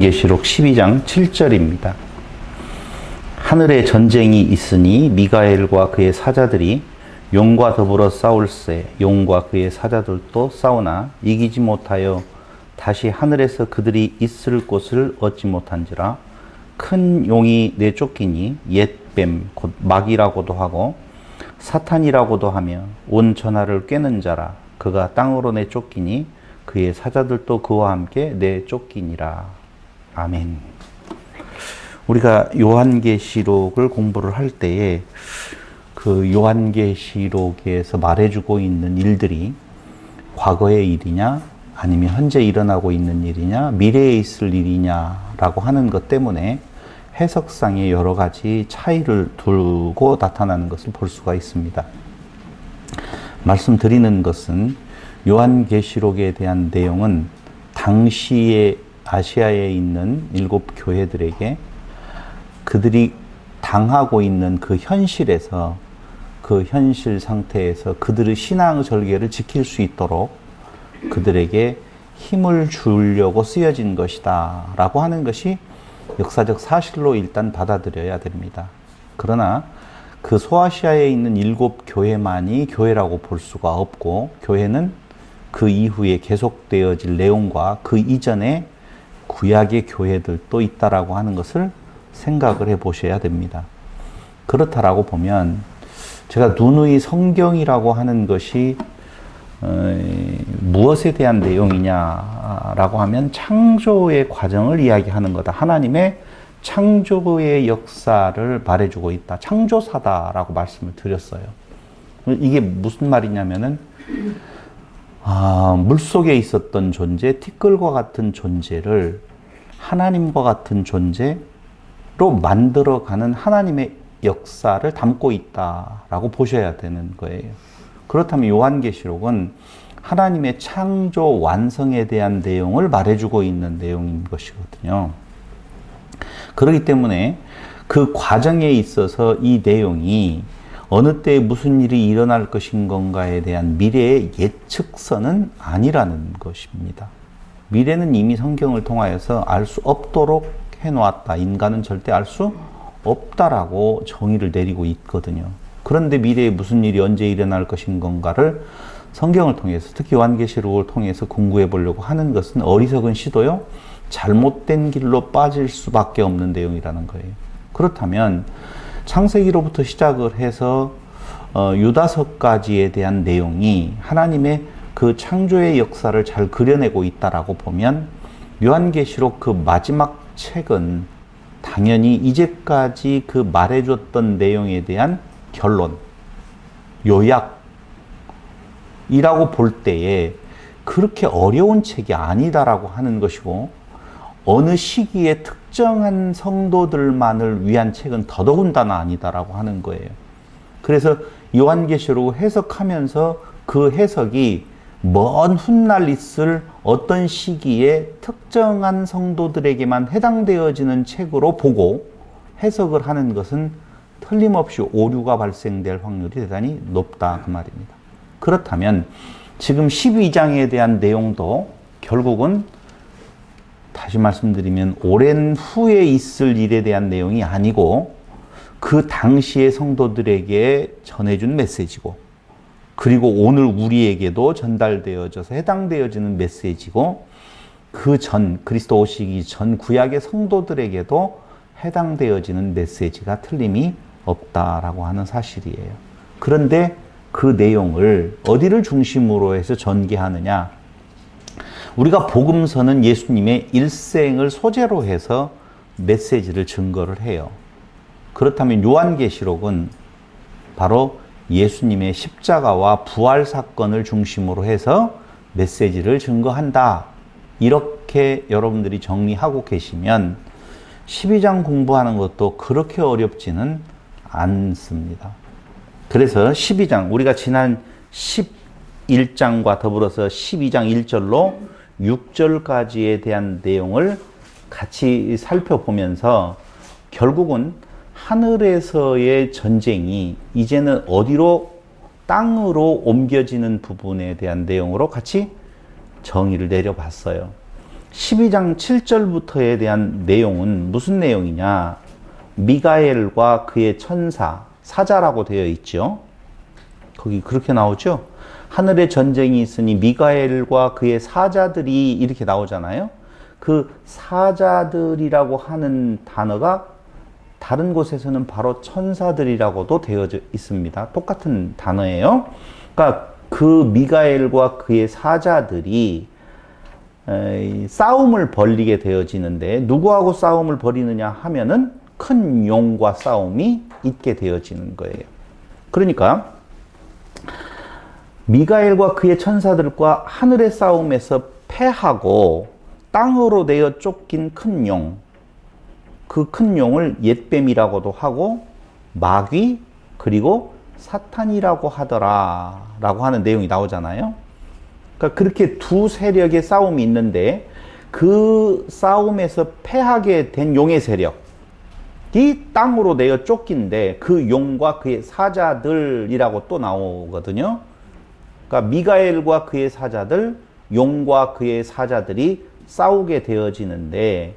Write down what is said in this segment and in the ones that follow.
계시록 12장 7절입니다. 하늘에 전쟁이 있으니 미가엘과 그의 사자들이 용과 더불어 싸울세. 용과 그의 사자들도 싸우나 이기지 못하여 다시 하늘에서 그들이 있을 곳을 얻지 못한지라. 큰 용이 내쫓기니 옛뱀 곧 마귀라고도 하고 사탄이라고도 하며 온 천하를 꿰는 자라. 그가 땅으로 내쫓기니 그의 사자들도 그와 함께 내쫓기니라. 아멘. 우리가 요한계시록을 공부를 할 때에 그 요한계시록에서 말해주고 있는 일들이 과거의 일이냐 아니면 현재 일어나고 있는 일이냐 미래에 있을 일이냐라고 하는 것 때문에 해석상의 여러 가지 차이를 두고 나타나는 것을 볼 수가 있습니다. 말씀드리는 것은 요한계시록에 대한 내용은 당시에 아시아에 있는 7 교회들에게 그들이 당하고 있는 그 현실에서 그 현실 상태에서 그들의 신앙 절개를 지킬 수 있도록 그들에게 힘을 주려고 쓰여진 것이다 라고 하는 것이 역사적 사실로 일단 받아들여야 됩니다. 그러나 그 소아시아에 있는 7 교회만이 교회라고 볼 수가 없고 교회는 그 이후에 계속되어질 내용과 그 이전에 구약의 교회들도 있다라고 하는 것을 생각을 해 보셔야 됩니다. 그렇다라고 보면 제가 누누이 성경이라고 하는 것이 무엇에 대한 내용이냐라고 하면 창조의 과정을 이야기하는 거다. 하나님의 창조의 역사를 말해주고 있다. 창조사다라고 말씀을 드렸어요. 이게 무슨 말이냐면은 물속에 있었던 존재, 티끌과 같은 존재를 하나님과 같은 존재로 만들어가는 하나님의 역사를 담고 있다라고 보셔야 되는 거예요. 그렇다면 요한계시록은 하나님의 창조 완성에 대한 내용을 말해주고 있는 내용인 것이거든요. 그렇기 때문에 그 과정에 있어서 이 내용이 어느 때에 무슨 일이 일어날 것인 건가에 대한 미래의 예측서는 아니라는 것입니다. 미래는 이미 성경을 통하여서 알 수 없도록 해놓았다. 인간은 절대 알 수 없다라고 정의를 내리고 있거든요. 그런데 미래에 무슨 일이 언제 일어날 것인 건가를 성경을 통해서 특히 요한계시록을 통해서 공부해 보려고 하는 것은 어리석은 시도요. 잘못된 길로 빠질 수밖에 없는 내용이라는 거예요. 그렇다면 창세기로부터 시작을 해서 유다서까지에 대한 내용이 하나님의 그 창조의 역사를 잘 그려내고 있다라고 보면 요한계시록 그 마지막 책은 당연히 이제까지 그 말해줬던 내용에 대한 결론, 요약이라고 볼 때에 그렇게 어려운 책이 아니다라고 하는 것이고 어느 시기에 특정한 성도들만을 위한 책은 더더군다나 아니다라고 하는 거예요. 그래서 요한계시록을 해석하면서 그 해석이 먼 훗날 있을 어떤 시기에 특정한 성도들에게만 해당되어지는 책으로 보고 해석을 하는 것은 틀림없이 오류가 발생될 확률이 대단히 높다 그 말입니다. 그렇다면 지금 12장에 대한 내용도 결국은 다시 말씀드리면 오랜 후에 있을 일에 대한 내용이 아니고 그 당시의 성도들에게 전해준 메시지고 그리고 오늘 우리에게도 전달되어져서 해당되어지는 메시지고 그 전 그리스도 오시기 전 구약의 성도들에게도 해당되어지는 메시지가 틀림이 없다라고 하는 사실이에요. 그런데 그 내용을 어디를 중심으로 해서 전개하느냐? 우리가 복음서는 예수님의 일생을 소재로 해서 메시지를 증거를 해요. 그렇다면 요한계시록은 바로 예수님의 십자가와 부활 사건을 중심으로 해서 메시지를 증거한다. 이렇게 여러분들이 정리하고 계시면 12장 공부하는 것도 그렇게 어렵지는 않습니다. 그래서 12장, 우리가 지난 11장과 더불어서 12장 1절로 6절까지에 대한 내용을 같이 살펴보면서 결국은 하늘에서의 전쟁이 이제는 어디로 땅으로 옮겨지는 부분에 대한 내용으로 같이 정의를 내려봤어요. 12장 7절부터에 대한 내용은 무슨 내용이냐? 미가엘과 그의 천사, 사자라고 되어 있죠. 거기 그렇게 나오죠. 하늘에 전쟁이 있으니 미가엘과 그의 사자들이 이렇게 나오잖아요. 그 사자들이라고 하는 단어가 다른 곳에서는 바로 천사들이라고도 되어져 있습니다. 똑같은 단어예요. 그러니까 그 미가엘과 그의 사자들이 싸움을 벌이게 되어지는데, 누구하고 싸움을 벌이느냐 하면은 큰 용과 싸움이 있게 되어지는 거예요. 그러니까 미가엘과 그의 천사들과 하늘의 싸움에서 패하고 땅으로 내어 쫓긴 큰 용, 그 큰 용을 옛뱀이라고도 하고 마귀 그리고 사탄이라고 하더라 라고 하는 내용이 나오잖아요. 그러니까 그렇게 두 세력의 싸움이 있는데, 그 싸움에서 패하게 된 용의 세력이 땅으로 내어 쫓긴데 그 용과 그의 사자들이라고 또 나오거든요. 그러니까 미가엘과 그의 사자들, 용과 그의 사자들이 싸우게 되어지는데,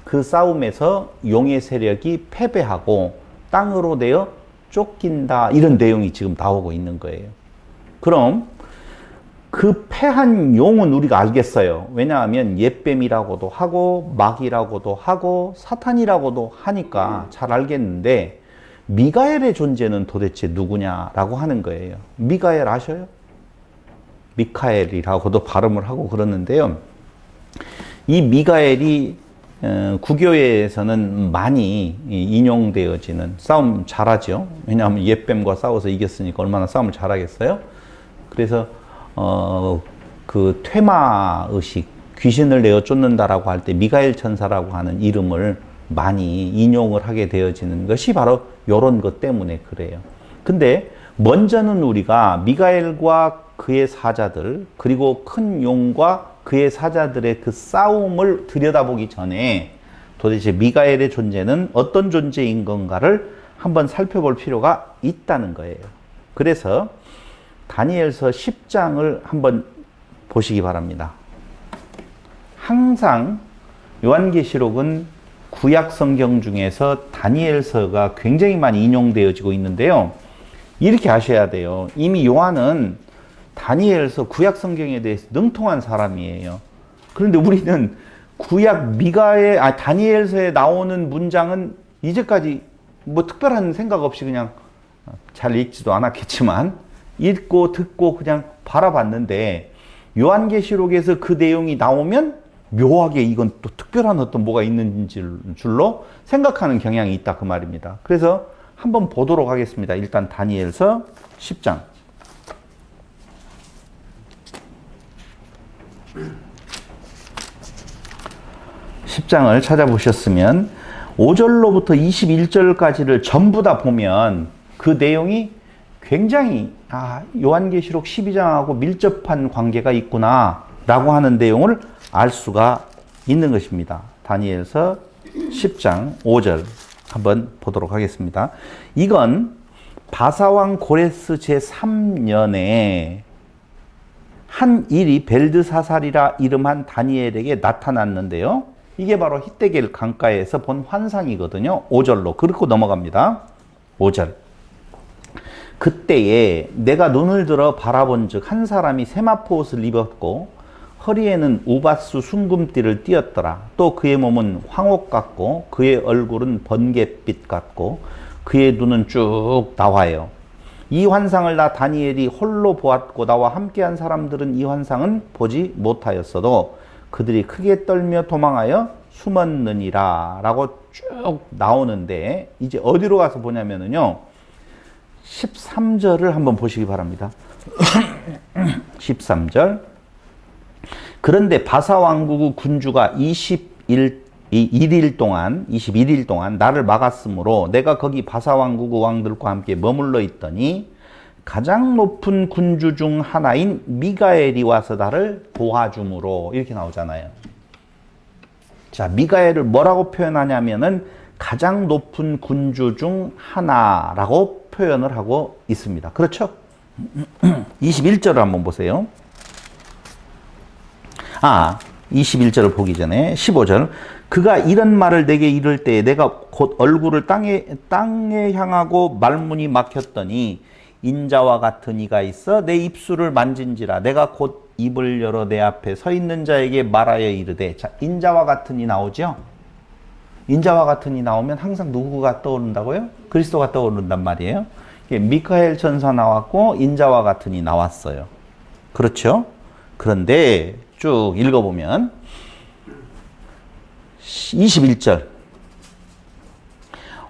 그 싸움에서 용의 세력이 패배하고 땅으로 내어 쫓긴다, 이런 내용이 지금 나오고 있는 거예요. 그럼 그 패한 용은 우리가 알겠어요. 왜냐하면 옛뱀이라고도 하고 마귀라고도 하고 사탄이라고도 하니까 잘 알겠는데, 미가엘의 존재는 도대체 누구냐라고 하는 거예요. 미가엘 아셔요? 미카엘이라고도 발음을 하고 그러는데요. 이 미가엘이 구교회에서는 많이 인용되어지는, 싸움 잘하죠. 왜냐하면 옛뱀과 싸워서 이겼으니까 얼마나 싸움을 잘하겠어요. 그래서 그 퇴마의식, 귀신을 내어 쫓는다라고 할 때 미가엘 천사라고 하는 이름을 많이 인용을 하게 되어지는 것이 바로 이런 것 때문에 그래요. 근데 먼저는 우리가 미가엘과 그의 사자들, 그리고 큰 용과 그의 사자들의 그 싸움을 들여다보기 전에 도대체 미가엘의 존재는 어떤 존재인 건가를 한번 살펴볼 필요가 있다는 거예요. 그래서 다니엘서 10장을 한번 보시기 바랍니다. 항상 요한계시록은 구약 성경 중에서 다니엘서가 굉장히 많이 인용되어지고 있는데요. 이렇게 아셔야 돼요. 이미 요한은 다니엘서 구약 성경에 대해서 능통한 사람이에요. 그런데 우리는 구약 다니엘서에 나오는 문장은 이제까지 뭐 특별한 생각 없이 그냥 잘 읽지도 않았겠지만 읽고 듣고 그냥 바라봤는데, 요한계시록에서 그 내용이 나오면 묘하게 이건 또 특별한 어떤 뭐가 있는 줄로 생각하는 경향이 있다, 그 말입니다. 그래서 한번 보도록 하겠습니다. 일단 다니엘서 10장. 10장을 찾아보셨으면 5절로부터 21절까지를 전부 다 보면 그 내용이 굉장히 요한계시록 12장하고 밀접한 관계가 있구나 라고 하는 내용을 알 수가 있는 것입니다. 다니엘서 10장 5절 한번 보도록 하겠습니다. 이건 바사왕 고레스 제3년에 한 일이 벨드사살이라 이름한 다니엘에게 나타났는데요. 이게 바로 히데겔 강가에서 본 환상이거든요. 5절로 그렇고 넘어갑니다. 5절. 그때에 내가 눈을 들어 바라본 즉 한 사람이 세마포 옷을 입었고 허리에는 우바수 순금띠를 띠었더라. 또 그의 몸은 황옥 같고 그의 얼굴은 번갯빛 같고 그의 눈은 쭉 나와요. 이 환상을 나 다니엘이 홀로 보았고 나와 함께한 사람들은 이 환상은 보지 못하였어도 그들이 크게 떨며 도망하여 숨었느니라 라고 쭉 나오는데, 이제 어디로 가서 보냐면요 13절을 한번 보시기 바랍니다. 13절. 그런데 바사 왕국의 군주가 21일 동안 나를 막았으므로 내가 거기 바사 왕국의 왕들과 함께 머물러 있더니 가장 높은 군주 중 하나인 미가엘이 와서 나를 도와주므로, 이렇게 나오잖아요. 자, 미가엘을 뭐라고 표현하냐면은 가장 높은 군주 중 하나라고 표현을 하고 있습니다. 그렇죠? 21절을 한번 보세요. 21절을 보기 전에 15절. 그가 이런 말을 내게 이를 때에 내가 곧 얼굴을 땅에 향하고 말문이 막혔더니 인자와 같은 이가 있어 내 입술을 만진지라. 내가 곧 입을 열어 내 앞에 서 있는 자에게 말하여 이르되. 자, 인자와 같은 이 나오죠? 인자와 같은 이 나오면 항상 누구가 떠오른다고요? 그리스도가 떠오른단 말이에요. 미카엘 천사 나왔고 인자와 같은 이 나왔어요. 그렇죠? 그런데 쭉 읽어보면 21절.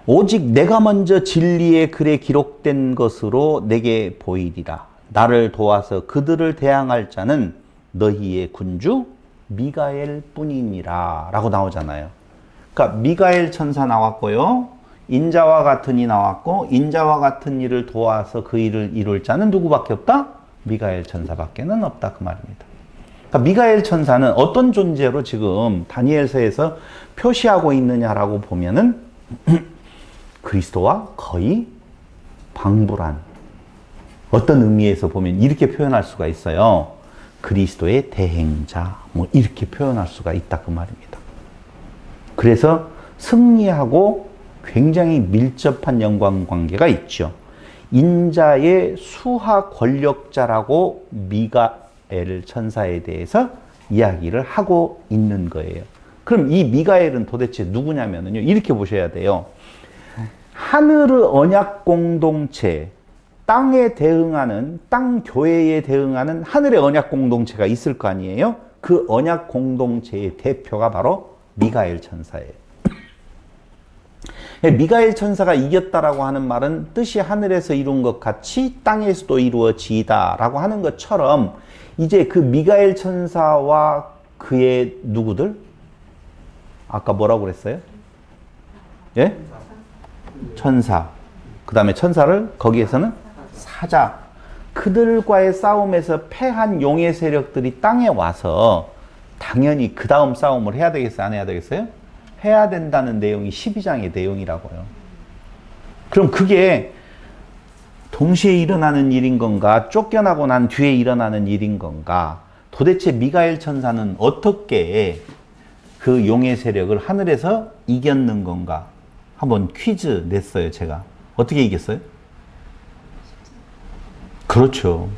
오직 내가 먼저 진리의 글에 기록된 것으로 내게 보이리라. 나를 도와서 그들을 대항할 자는 너희의 군주 미가엘 뿐이니라 라고 나오잖아요. 그러니까 미가엘 천사 나왔고요. 인자와 같은 이 나왔고 인자와 같은 이를 도와서 그 일을 이룰 자는 누구밖에 없다? 미가엘 천사밖에는 없다 그 말입니다. 그러니까 미가엘 천사는 어떤 존재로 지금 다니엘서에서 표시하고 있느냐라고 보면은 그리스도와 거의 방불한, 어떤 의미에서 보면 이렇게 표현할 수가 있어요. 그리스도의 대행자, 뭐 이렇게 표현할 수가 있다 그 말입니다. 그래서 승리하고 굉장히 밀접한 연관관계가 있죠. 인자의 수하 권력자라고 미가엘 천사에 대해서 이야기를 하고 있는 거예요. 그럼 이 미가엘은 도대체 누구냐면요, 이렇게 보셔야 돼요. 하늘의 언약 공동체, 땅에 대응하는, 땅 교회에 대응하는 하늘의 언약 공동체가 있을 거 아니에요? 그 언약 공동체의 대표가 바로 미가엘 천사예요. 미가엘 천사가 이겼다라고 하는 말은 뜻이 하늘에서 이룬 것 같이 땅에서도 이루어지다 라고 하는 것처럼, 이제 그 미가엘 천사와 그의 누구들? 아까 뭐라고 그랬어요? 예? 천사. 그 다음에 천사를 거기에서는 사자. 그들과의 싸움에서 패한 용의 세력들이 땅에 와서 당연히 그 다음 싸움을 해야 되겠어요? 안 해야 되겠어요? 해야 된다는 내용이 12장의 내용이라고요. 그럼 그게 동시에 일어나는 일인 건가? 쫓겨나고 난 뒤에 일어나는 일인 건가? 도대체 미가엘 천사는 어떻게 그 용의 세력을 하늘에서 이겼는 건가? 한번 퀴즈 냈어요, 제가. 어떻게 이겼어요? 그렇죠.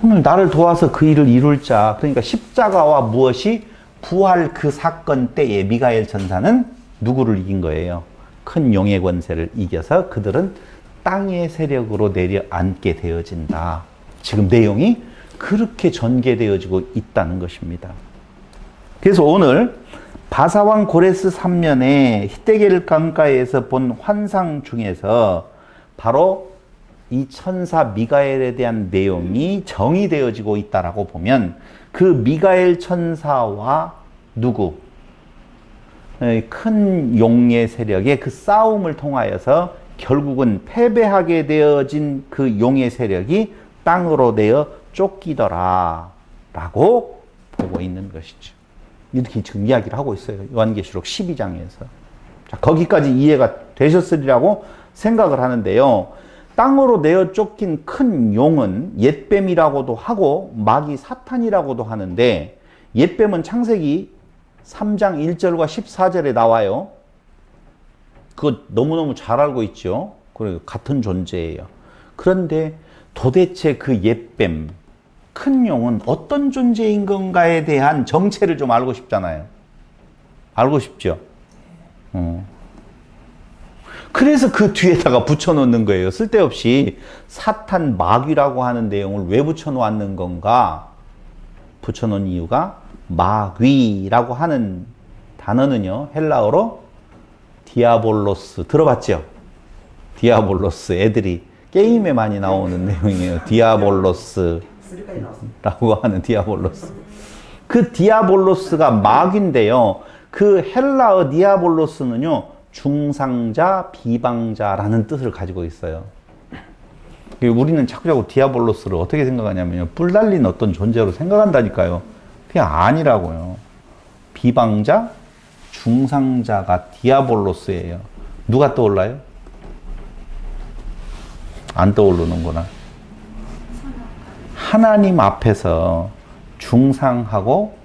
오늘 나를 도와서 그 일을 이룰 자, 그러니까 십자가와 무엇이 부활 그 사건 때에 미가엘 천사는 누구를 이긴 거예요? 큰 용의 권세를 이겨서 그들은 땅의 세력으로 내려앉게 되어진다. 지금 내용이 그렇게 전개되어지고 있다는 것입니다. 그래서 오늘 바사왕 고레스 3년에 히데겔 강가에서 본 환상 중에서 바로 이 천사 미가엘에 대한 내용이 정의되어지고 있다라고 보면, 그 미가엘 천사와 누구? 큰 용의 세력의 그 싸움을 통하여서 결국은 패배하게 되어진 그 용의 세력이 땅으로 내어 쫓기더라 라고 보고 있는 것이죠. 이렇게 지금 이야기를 하고 있어요. 요한계시록 12장에서. 자, 거기까지 이해가 되셨으리라고 생각을 하는데요. 땅으로 내어 쫓긴 큰 용은 옛뱀이라고도 하고 마귀 사탄이라고도 하는데, 옛뱀은 창세기 3장 1절과 14절에 나와요. 그거 너무너무 잘 알고 있죠. 그리고 같은 존재예요. 그런데 도대체 그 옛뱀, 큰 용은 어떤 존재인 건가에 대한 정체를 좀 알고 싶잖아요. 알고 싶죠? 그래서 그 뒤에다가 붙여놓는 거예요. 쓸데없이 사탄 마귀라고 하는 내용을 왜 붙여놓았는 건가? 붙여놓은 이유가 마귀라고 하는 단어는요, 헬라어로 디아볼로스, 들어봤죠? 디아볼로스, 애들이 게임에 많이 나오는 내용이에요. 디아볼로스 라고 하는 디아볼로스. 그 디아볼로스가 마귀인데요, 그 헬라어 디아볼로스는요, 중상자, 비방자라는 뜻을 가지고 있어요. 우리는 자꾸자꾸 디아볼로스를 어떻게 생각하냐면요, 뿔 달린 어떤 존재로 생각한다니까요. 그게 아니라고요. 비방자, 중상자가 디아볼로스예요. 누가 떠올라요? 안 떠오르는구나. 하나님 앞에서 중상하고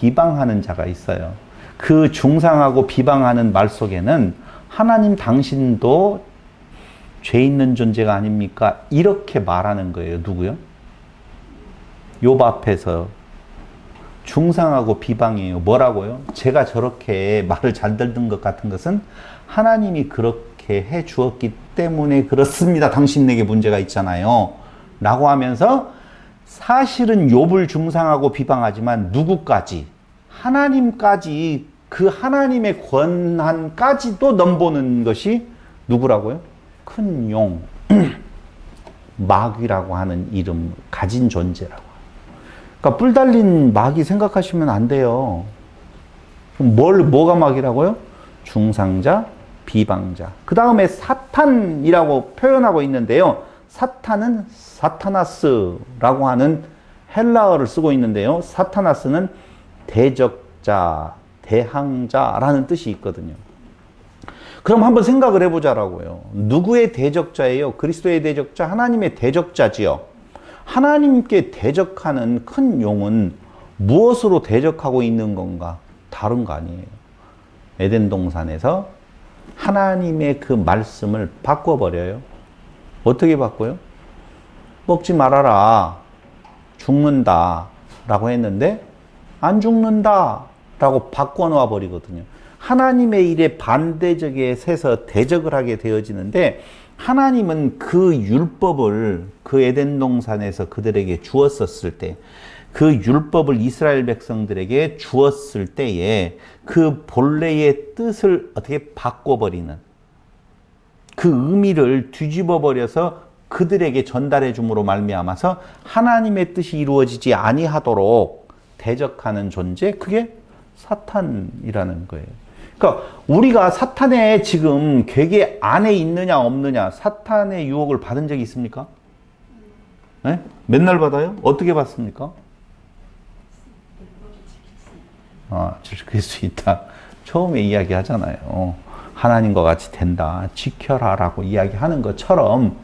비방하는 자가 있어요. 그 중상하고 비방하는 말 속에는 하나님 당신도 죄 있는 존재가 아닙니까? 이렇게 말하는 거예요. 누구요? 욥 앞에서 중상하고 비방이에요. 뭐라고요? 제가 저렇게 말을 잘 듣는 것 같은 것은 하나님이 그렇게 해 주었기 때문에 그렇습니다. 당신에게 문제가 있잖아요. 라고 하면서 사실은 욥을 중상하고 비방하지만 누구까지? 하나님까지, 그 하나님의 권한까지도 넘보는 것이 누구라고요? 큰 용, 마귀라고 하는 이름 가진 존재라고. 그러니까 뿔 달린 마귀 생각하시면 안 돼요. 뭐가 마귀라고요? 중상자, 비방자. 그 다음에 사탄이라고 표현하고 있는데요. 사탄은 사타나스라고 하는 헬라어를 쓰고 있는데요. 사타나스는 대적자, 대항자라는 뜻이 있거든요. 그럼 한번 생각을 해보자라고요. 누구의 대적자예요? 그리스도의 대적자, 하나님의 대적자지요. 하나님께 대적하는 큰 용은 무엇으로 대적하고 있는 건가? 다른 거 아니에요. 에덴 동산에서 하나님의 그 말씀을 바꿔버려요. 어떻게 바꿔요? 먹지 말아라. 죽는다. 라고 했는데 안 죽는다. 라고 바꿔놓아 버리거든요. 하나님의 일에 반대적에 서서 대적을 하게 되어지는데 하나님은 그 율법을 그 에덴 동산에서 그들에게 주었었을 때 그 율법을 이스라엘 백성들에게 주었을 때에 그 본래의 뜻을 어떻게 바꿔버리는 그 의미를 뒤집어 버려서 그들에게 전달해 줌으로 말미암아서 하나님의 뜻이 이루어지지 아니하도록 대적하는 존재, 그게 사탄이라는 거예요. 그러니까 우리가 사탄의 지금 괴계 안에 있느냐 없느냐, 사탄의 유혹을 받은 적이 있습니까? 네? 맨날 받아요? 어떻게 받습니까? 지킬 수 있다. 처음에 이야기 하잖아요. 하나님과 같이 된다. 지켜라 라고 이야기하는 것처럼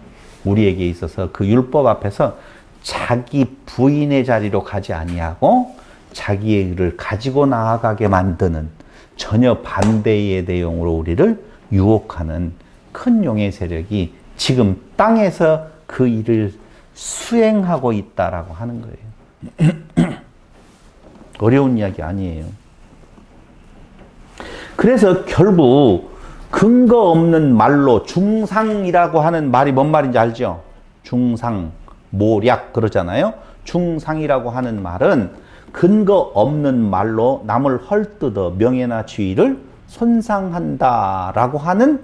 우리에게 있어서 그 율법 앞에서 자기 부인의 자리로 가지 아니하고 자기의 일을 가지고 나아가게 만드는 전혀 반대의 내용으로 우리를 유혹하는 큰 용의 세력이 지금 땅에서 그 일을 수행하고 있다라고 하는 거예요. 어려운 이야기 아니에요. 그래서 결국 근거 없는 말로 중상이라고 하는 말이 뭔 말인지 알죠? 중상, 모략 그러잖아요. 중상이라고 하는 말은 근거 없는 말로 남을 헐뜯어 명예나 지위를 손상한다라고 하는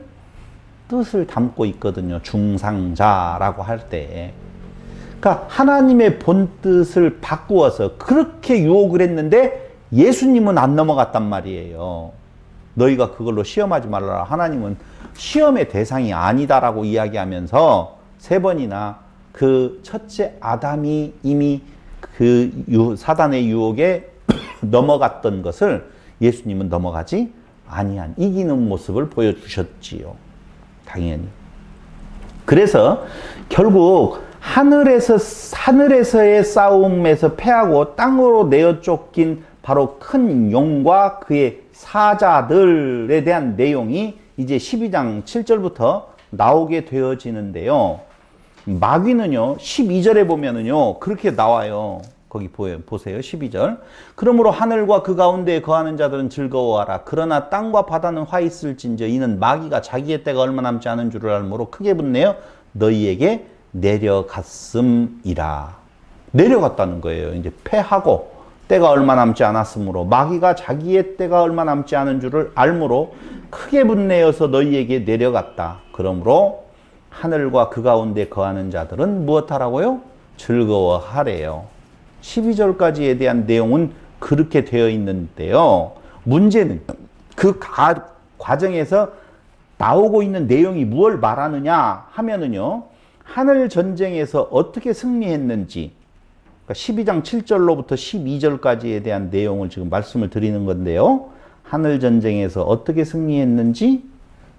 뜻을 담고 있거든요. 중상자라고 할 때. 그러니까 하나님의 본뜻을 바꾸어서 그렇게 유혹을 했는데 예수님은 안 넘어갔단 말이에요. 너희가 그걸로 시험하지 말라. 하나님은 시험의 대상이 아니다라고 이야기하면서 3번이나 그 첫째 아담이 이미 그 사단의 유혹에 넘어갔던 것을 예수님은 넘어가지 아니한 이기는 모습을 보여주셨지요. 당연히. 그래서 결국 하늘에서의 싸움에서 패하고 땅으로 내어 쫓긴 바로 큰 용과 그의 사자들에 대한 내용이 이제 12장 7절부터 나오게 되어지는데요. 마귀는요, 12절에 보면은요, 그렇게 나와요. 거기 보세요. 12절. 그러므로 하늘과 그 가운데에 거하는 자들은 즐거워하라. 그러나 땅과 바다는 화 있을진저 이는 마귀가 자기의 때가 얼마 남지 않은 줄을 알므로 크게 분내어 너희에게 내려갔음이라. 내려갔다는 거예요. 이제 패하고 때가 얼마 남지 않았으므로 마귀가 자기의 때가 얼마 남지 않은 줄을 알므로 크게 분내어서 너희에게 내려갔다. 그러므로 하늘과 그 가운데 거하는 자들은 무엇하라고요? 즐거워하래요. 12절까지에 대한 내용은 그렇게 되어 있는데요. 문제는 그 과정에서 나오고 있는 내용이 무엇을 말하느냐 하면은요. 하늘 전쟁에서 어떻게 승리했는지, 그러니까 12장 7절로부터 12절까지에 대한 내용을 지금 말씀을 드리는 건데요. 하늘 전쟁에서 어떻게 승리했는지,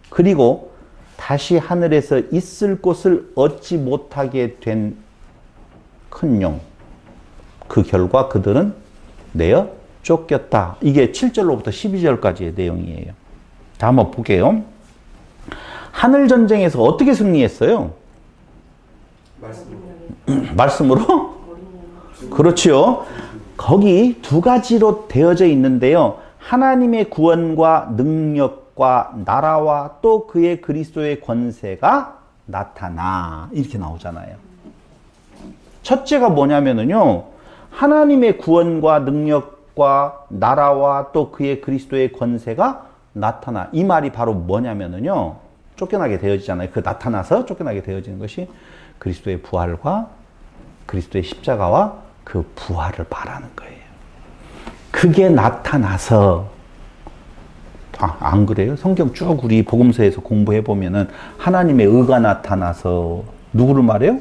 그리고 다시 하늘에서 있을 곳을 얻지 못하게 된 큰 용, 그 결과 그들은 내어 쫓겼다. 이게 7절로부터 12절까지의 내용이에요. 자, 한번 볼게요. 하늘 전쟁에서 어떻게 승리했어요? 말씀으로? 그렇지요. 거기 두 가지로 되어져 있는데요. 하나님의 구원과 능력과 나라와 또 그의 그리스도의 권세가 나타나. 이렇게 나오잖아요. 첫째가 뭐냐면은요. 하나님의 구원과 능력과 나라와 또 그의 그리스도의 권세가 나타나. 이 말이 바로 뭐냐면은요. 쫓겨나게 되어지잖아요. 그 나타나서 쫓겨나게 되어지는 것이 그리스도의 부활과 그리스도의 십자가와 그 부활을 말하는 거예요. 그게 나타나서 안 그래요? 성경 쭉 우리 복음서에서 공부해 보면은 하나님의 의가 나타나서 누구를 말해요?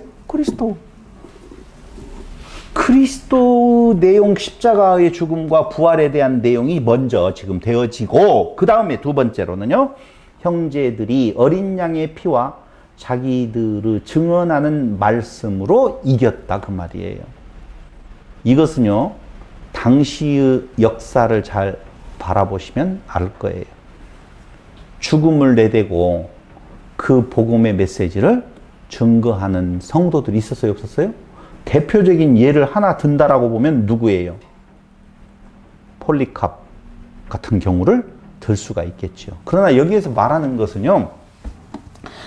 그리스도 내용 십자가의 죽음과 부활에 대한 내용이 먼저 지금 되어지고 그 다음에 두 번째로는요. 형제들이 어린 양의 피와 자기들을 증언하는 말씀으로 이겼다 그 말이에요. 이것은요. 당시의 역사를 잘 바라보시면 알 거예요. 죽음을 내대고 그 복음의 메시지를 증거하는 성도들이 있었어요, 없었어요? 대표적인 예를 하나 든다라고 보면 누구예요? 폴리캅 같은 경우를 들 수가 있겠죠. 그러나 여기에서 말하는 것은요.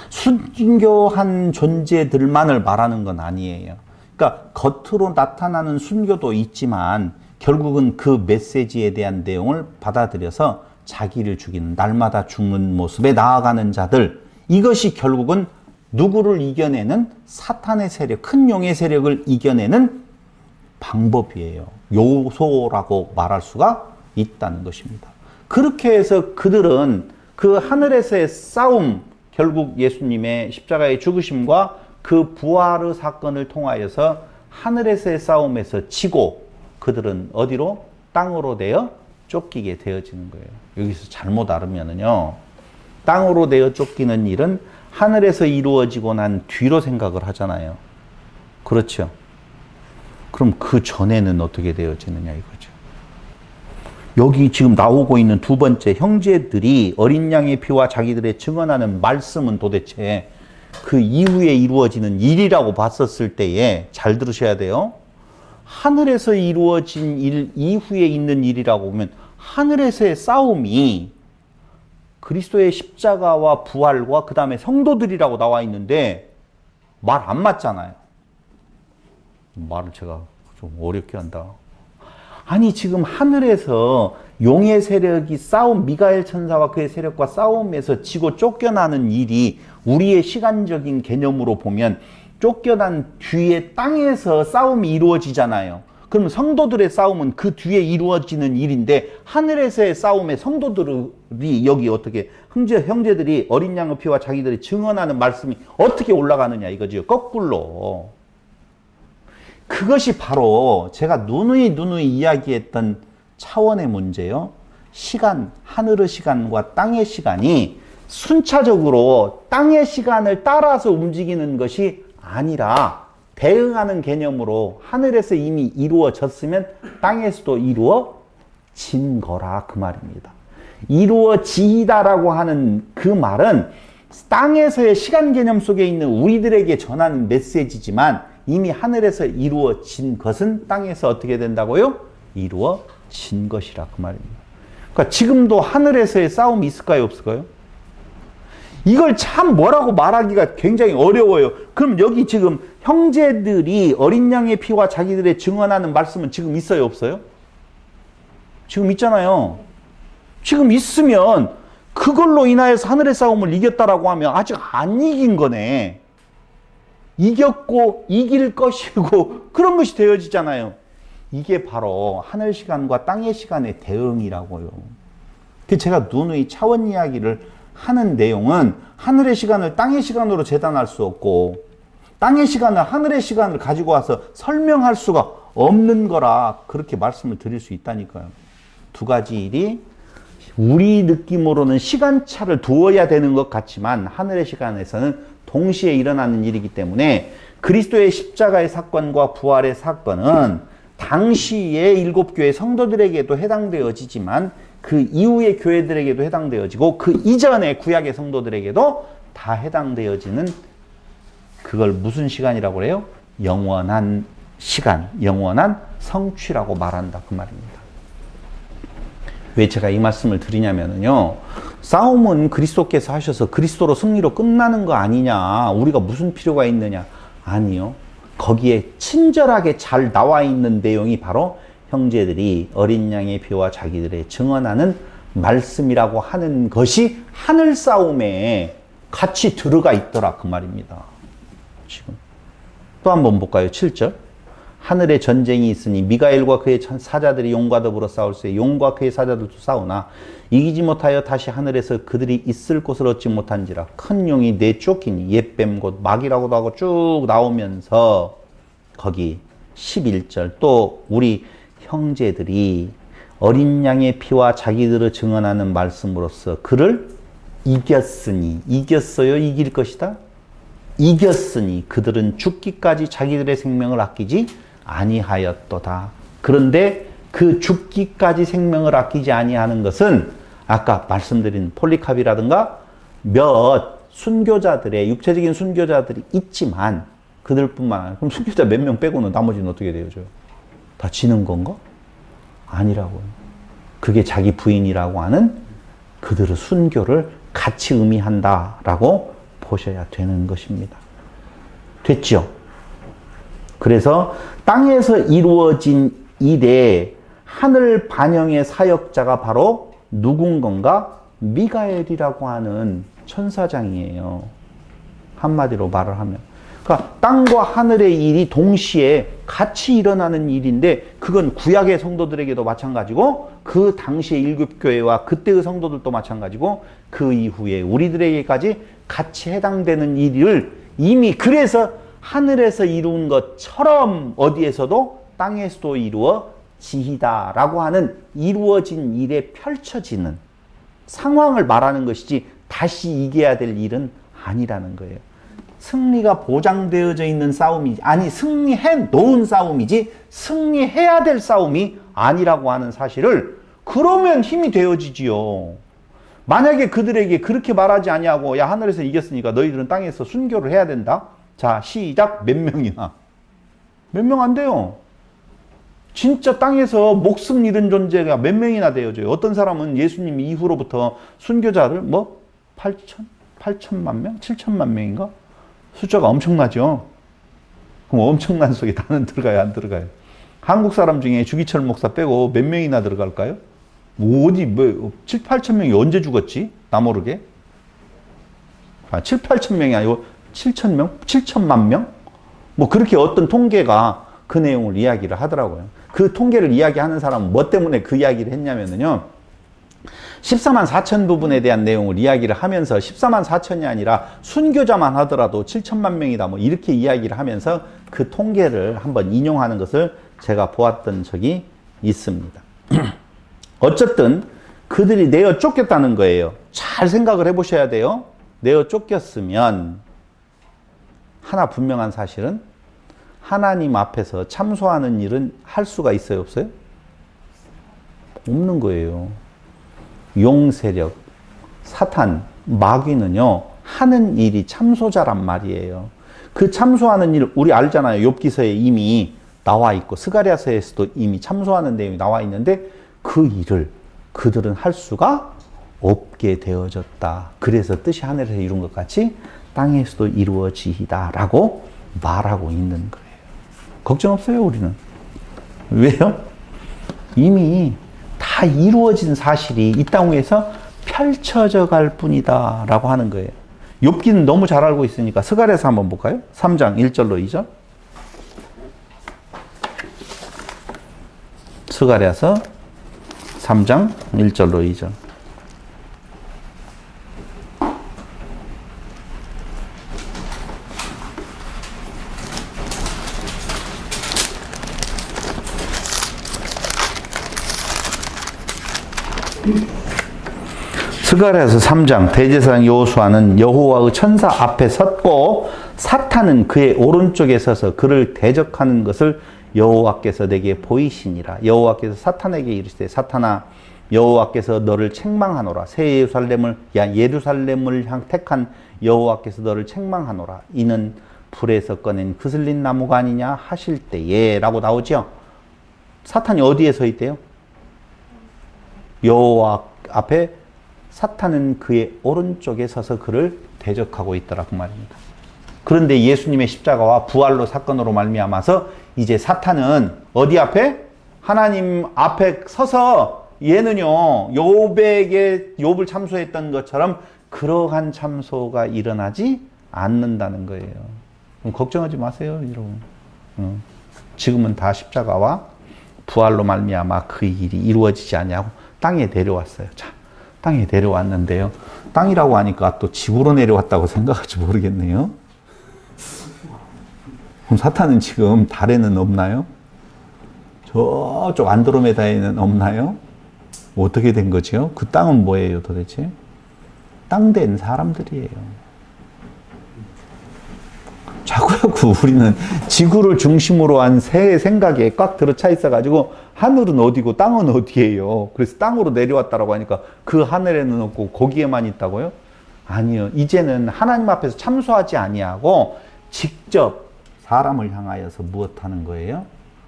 순교한 존재들만을 말하는 건 아니에요. 그러니까 겉으로 나타나는 순교도 있지만 결국은 그 메시지에 대한 내용을 받아들여서 자기를 죽이는 날마다 죽는 모습에 나아가는 자들 이것이 결국은 누구를 이겨내는 사탄의 세력, 큰 용의 세력을 이겨내는 방법이에요. 요소라고 말할 수가 있다는 것입니다. 그렇게 해서 그들은 그 하늘에서의 싸움, 결국 예수님의 십자가의 죽으심과 그 부활의 사건을 통하여서 하늘에서의 싸움에서 지고 그들은 어디로? 땅으로 되어 쫓기게 되어지는 거예요. 여기서 잘못 알으면은요. 땅으로 되어 쫓기는 일은 하늘에서 이루어지고 난 뒤로 생각을 하잖아요. 그렇죠? 그럼 그 전에는 어떻게 되어지느냐 이거죠. 여기 지금 나오고 있는 두 번째 형제들이 어린 양의 피와 자기들의 증언하는 말씀은 도대체 그 이후에 이루어지는 일이라고 봤었을 때에 잘 들으셔야 돼요. 하늘에서 이루어진 일 이후에 있는 일이라고 보면 하늘에서의 싸움이 그리스도의 십자가와 부활과 그 다음에 성도들이라고 나와 있는데 말 안 맞잖아요. 말을 제가 좀 어렵게 한다. 아니 지금 하늘에서 용의 세력이 싸움, 미가엘 천사와 그의 세력과 싸움에서 지고 쫓겨나는 일이 우리의 시간적인 개념으로 보면 쫓겨난 뒤에 땅에서 싸움이 이루어지잖아요. 그럼 성도들의 싸움은 그 뒤에 이루어지는 일인데 하늘에서의 싸움에 성도들이 여기 어떻게 형제들이 어린 양의 피와 자기들이 증언하는 말씀이 어떻게 올라가느냐 이거죠. 거꾸로. 그것이 바로 제가 누누이 이야기했던 차원의 문제요. 시간, 하늘의 시간과 땅의 시간이 순차적으로 땅의 시간을 따라서 움직이는 것이 아니라 대응하는 개념으로 하늘에서 이미 이루어졌으면 땅에서도 이루어진 거라 그 말입니다. 이루어지다라고 하는 그 말은 땅에서의 시간 개념 속에 있는 우리들에게 전하는 메시지지만 이미 하늘에서 이루어진 것은 땅에서 어떻게 된다고요? 이루어진 것이라 그 말입니다. 그러니까 지금도 하늘에서의 싸움이 있을까요? 없을까요? 이걸 참 뭐라고 말하기가 굉장히 어려워요. 그럼 여기 지금 형제들이 어린 양의 피와 자기들의 증언하는 말씀은 지금 있어요? 없어요? 지금 있잖아요. 지금 있으면 그걸로 인하여서 하늘의 싸움을 이겼다라고 하면 아직 안 이긴 거네. 이겼고 이길 것이고 그런 것이 되어지잖아요. 이게 바로 하늘 시간과 땅의 시간의 대응이라고요. 제가 누누이 차원 이야기를 하는 내용은 하늘의 시간을 땅의 시간으로 재단할 수 없고 땅의 시간을 하늘의 시간을 가지고 와서 설명할 수가 없는 거라 그렇게 말씀을 드릴 수 있다니까요. 두 가지 일이 우리 느낌으로는 시간차를 두어야 되는 것 같지만 하늘의 시간에서는 동시에 일어나는 일이기 때문에 그리스도의 십자가의 사건과 부활의 사건은 당시의 7교회 성도들에게도 해당되어지지만 그 이후의 교회들에게도 해당되어지고 그 이전의 구약의 성도들에게도 다 해당되어지는 그걸 무슨 시간이라고 그래요? 영원한 시간, 영원한 성취라고 말한다 그 말입니다. 왜 제가 이 말씀을 드리냐면요, 싸움은 그리스도께서 하셔서 그리스도로 승리로 끝나는 거 아니냐, 우리가 무슨 필요가 있느냐. 아니요, 거기에 친절하게 잘 나와 있는 내용이 바로 형제들이 어린 양의 피와 자기들의 증언하는 말씀이라고 하는 것이 하늘 싸움에 같이 들어가 있더라 그 말입니다. 지금 또 한번 볼까요? 7절. 하늘에 전쟁이 있으니 미가엘과 그의 사자들이 용과 더불어 싸울세. 용과 그의 사자들도 싸우나 이기지 못하여 다시 하늘에서 그들이 있을 곳을 얻지 못한지라. 큰 용이 내쫓기니 옛뱀 곧 마귀라고도 하고 쭉 나오면서 거기 11절 또 우리 형제들이 어린 양의 피와 자기들을 증언하는 말씀으로써 그를 이겼으니. 이겼어요? 이길 것이다? 이겼으니 그들은 죽기까지 자기들의 생명을 아끼지 아니하였도다. 그런데 그 죽기까지 생명을 아끼지 아니하는 것은 아까 말씀드린 폴리캅이라든가 몇 순교자들의 육체적인 순교자들이 있지만 그들뿐만 아니라 그럼 순교자 몇 명 빼고는 나머지는 어떻게 되어져요? 다 지는 건가? 아니라고요. 그게 자기 부인이라고 하는 그들의 순교를 같이 의미한다라고 보셔야 되는 것입니다. 됐죠? 그래서 땅에서 이루어진 일에 하늘 반영의 사역자가 바로 누군 건가? 미가엘이라고 하는 천사장이에요. 한마디로 말을 하면. 그러니까 땅과 하늘의 일이 동시에 같이 일어나는 일인데 그건 구약의 성도들에게도 마찬가지고 그 당시의 일곱교회와 그때의 성도들도 마찬가지고 그 이후에 우리들에게까지 같이 해당되는 일을 이미 그래서 하늘에서 이룬 것처럼 어디에서도 땅에서도 이루어지이다라고 하는 이루어진 일에 펼쳐지는 상황을 말하는 것이지 다시 이겨야 될 일은 아니라는 거예요. 승리가 보장되어져 있는 싸움이 아니 승리해 놓은 싸움이지 승리해야 될 싸움이 아니라고 하는 사실을 그러면 힘이 되어지지요. 만약에 그들에게 그렇게 말하지 아니하고 야 하늘에서 이겼으니까 너희들은 땅에서 순교를 해야 된다. 자 시작. 몇 명이나? 몇 명 안 돼요. 진짜 땅에서 목숨 잃은 존재가 몇 명이나 되어져요. 어떤 사람은 예수님 이후로부터 순교자를 뭐 8천만 명? 7천만 명인가? 숫자가 엄청나죠. 그럼 엄청난 속에 나는 들어가요, 안 들어가요? 한국 사람 중에 주기철 목사 빼고 몇 명이나 들어갈까요? 어디 뭐 7, 8천 명이 언제 죽었지? 나 모르게. 7, 8천 명이 아니고 7천 명? 7천만 명? 뭐 그렇게 어떤 통계가 그 내용을 이야기를 하더라고요. 그 통계를 이야기하는 사람은 뭐 때문에 그 이야기를 했냐면요. 14만 4천 부분에 대한 내용을 이야기를 하면서 14만 4천이 아니라 순교자만 하더라도 7천만 명이다 뭐 이렇게 이야기를 하면서 그 통계를 한번 인용하는 것을 제가 보았던 적이 있습니다. 어쨌든 그들이 내어 쫓겼다는 거예요. 잘 생각을 해보셔야 돼요. 내어 쫓겼으면 하나 분명한 사실은 하나님 앞에서 참소하는 일은 할 수가 있어요, 없어요? 없는 거예요. 용 세력, 사탄, 마귀는요 하는 일이 참소자란 말이에요. 그 참소하는 일 우리 알잖아요. 욥기서에 이미 나와 있고 스가랴서에서도 이미 참소하는 내용이 나와 있는데 그 일을 그들은 할 수가 없게 되어졌다. 그래서 뜻이 하늘에서 이룬 것 같이 땅에서도 이루어지이다 라고 말하고 있는 거예요. 걱정 없어요 우리는. 왜요? 이미 다 이루어진 사실이 이 땅 위에서 펼쳐져 갈 뿐이다 라고 하는 거예요. 욥기는 너무 잘 알고 있으니까 스가랴서 한번 볼까요? 3장 1절로 2절. 스가랴서 3장 1절로 2절. 스가랴서 3장. 대제사장 여호수아는 여호와의 천사 앞에 섰고 사탄은 그의 오른쪽에 서서 그를 대적하는 것을 여호와께서 내게 보이시니라. 여호와께서 사탄에게 이르시되 사탄아 여호와께서 너를 책망하노라. 새 예루살렘을 택한 여호와께서 너를 책망하노라. 이는 불에서 꺼낸 그슬린 나무가 아니냐 하실 때에 라고 나오죠. 사탄이 어디에 서 있대요? 여호와 앞에 사탄은 그의 오른쪽에 서서 그를 대적하고 있더라 그 말입니다. 그런데 예수님의 십자가와 부활로 사건으로 말미암아서 이제 사탄은 어디 앞에? 하나님 앞에 서서 얘는요 욥을 참소했던 것처럼 그러한 참소가 일어나지 않는다는 거예요. 그럼 걱정하지 마세요 여러분. 지금은 다 십자가와 부활로 말미암아 그 일이 이루어지지 않냐고 땅에 내려왔어요. 자, 땅에 내려왔는데요. 땅이라고 하니까 또 지구로 내려왔다고 생각할지 모르겠네요. 그럼 사탄은 지금 달에는 없나요? 저쪽 안드로메다에는 없나요? 어떻게 된 거죠? 그 땅은 뭐예요 도대체? 땅된 사람들이에요. 자꾸 우리는 지구를 중심으로 한 새 생각에 꽉 들어차 있어가지고 하늘은 어디고 땅은 어디예요? 그래서 땅으로 내려왔다라고 하니까 그 하늘에는 없고 거기에만 있다고요? 아니요. 이제는 하나님 앞에서 참소하지 아니하고 직접 사람을 향하여서 무엇하는 거예요?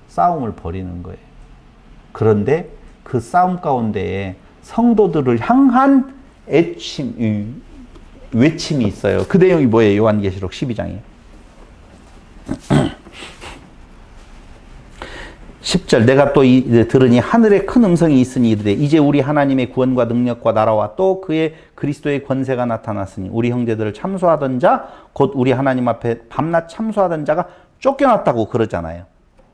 싸움을 벌이는 거예요. 그런데 그 싸움 가운데에 성도들을 향한 외침이 있어요. 그 내용이 뭐예요? 요한계시록 12장이에요. 10절 내가 또 들으니 하늘에 큰 음성이 있으니 이르되 이제 우리 하나님의 구원과 능력과 나라와 또 그의 그리스도의 권세가 나타났으니 우리 형제들을 참소하던 자 곧 우리 하나님 앞에 밤낮 참소하던 자가 쫓겨났다고 그러잖아요.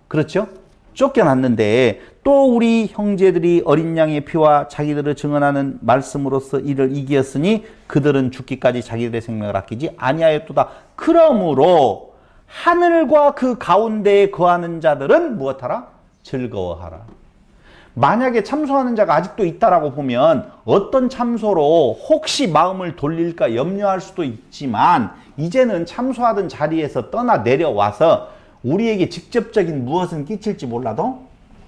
그렇죠? 쫓겨났는데 또 우리 형제들이 어린 양의 피와 자기들을 증언하는 말씀으로써 이를 이기었으니 그들은 죽기까지 자기들의 생명을 아끼지 아니하였도다. 그러므로 하늘과 그 가운데에 거하는 자들은 무엇하라? 즐거워하라. 만약에 참소하는 자가 아직도 있다라고 보면 어떤 참소로 혹시 마음을 돌릴까 염려할 수도 있지만 이제는 참소하던 자리에서 떠나 내려와서 우리에게 직접적인 무엇은 끼칠지 몰라도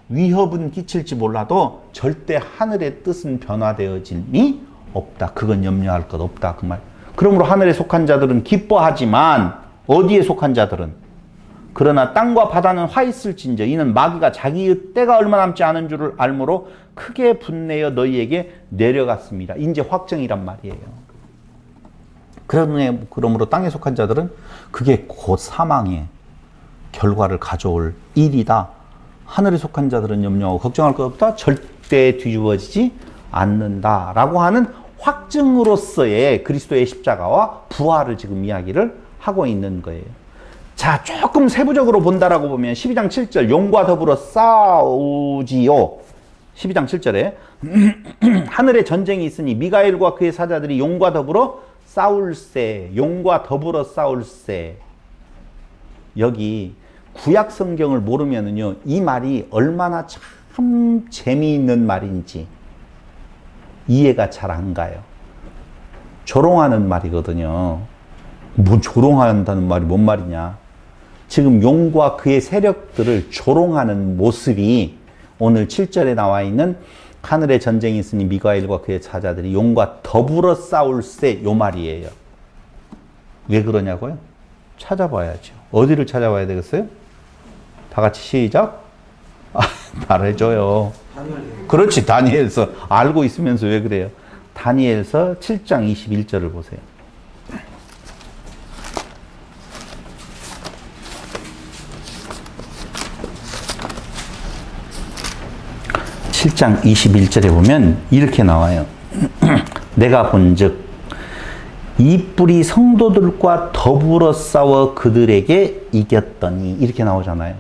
위협은 끼칠지 몰라도 절대 하늘의 뜻은 변화되어짐이 없다. 그건 염려할 것 없다. 그 말. 그러므로 하늘에 속한 자들은 기뻐하지만 어디에 속한 자들은? 그러나 땅과 바다는 화 있을진저 이는 마귀가 자기의 때가 얼마 남지 않은 줄을 알므로 크게 분내어 너희에게 내려갔습니다. 이제 확정이란 말이에요. 그러므로 땅에 속한 자들은 그게 곧 사망의 결과를 가져올 일이다. 하늘에 속한 자들은 염려하고 걱정할 것 없다. 절대 뒤집어지지 않는다. 라고 하는 확증으로서의 그리스도의 십자가와 부활을 지금 이야기를 하고 있는 거예요. 자, 조금 세부적으로 본다라고 보면 12장 7절 용과 더불어 싸우지요. 12장 7절에 하늘에 전쟁이 있으니 미가엘과 그의 사자들이 용과 더불어 싸울세. 용과 더불어 싸울세. 여기 구약 성경을 모르면은요, 이 말이 얼마나 참 재미있는 말인지 이해가 잘 안 가요. 조롱하는 말이거든요. 뭐 조롱한다는 말이 뭔 말이냐. 지금 용과 그의 세력들을 조롱하는 모습이 오늘 7절에 나와 있는 하늘에 전쟁이 있으니 미가엘과 그의 사자들이 용과 더불어 싸울세 요 말이에요. 왜 그러냐고요? 찾아봐야죠. 어디를 찾아봐야 되겠어요? 다 같이 시작. 말해줘요. 그렇지. 다니엘서. 알고 있으면서 왜 그래요? 다니엘서 7장 21절을 보세요. 7장 21절에 보면 이렇게 나와요. 내가 본즉 이 뿔이 성도들과 더불어 싸워 그들에게 이겼더니 이렇게 나오잖아요.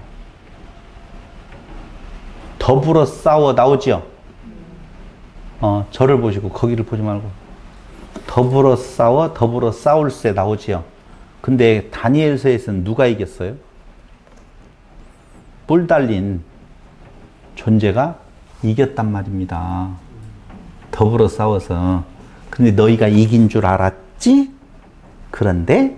더불어 싸워 나오죠. 저를 보시고 거기를 보지 말고 더불어 싸워 더불어 싸울세 나오지요. 근데 다니엘서에서는 누가 이겼어요? 뿔 달린 존재가 이겼단 말입니다. 더불어 싸워서. 근데 너희가 이긴 줄 알았지? 그런데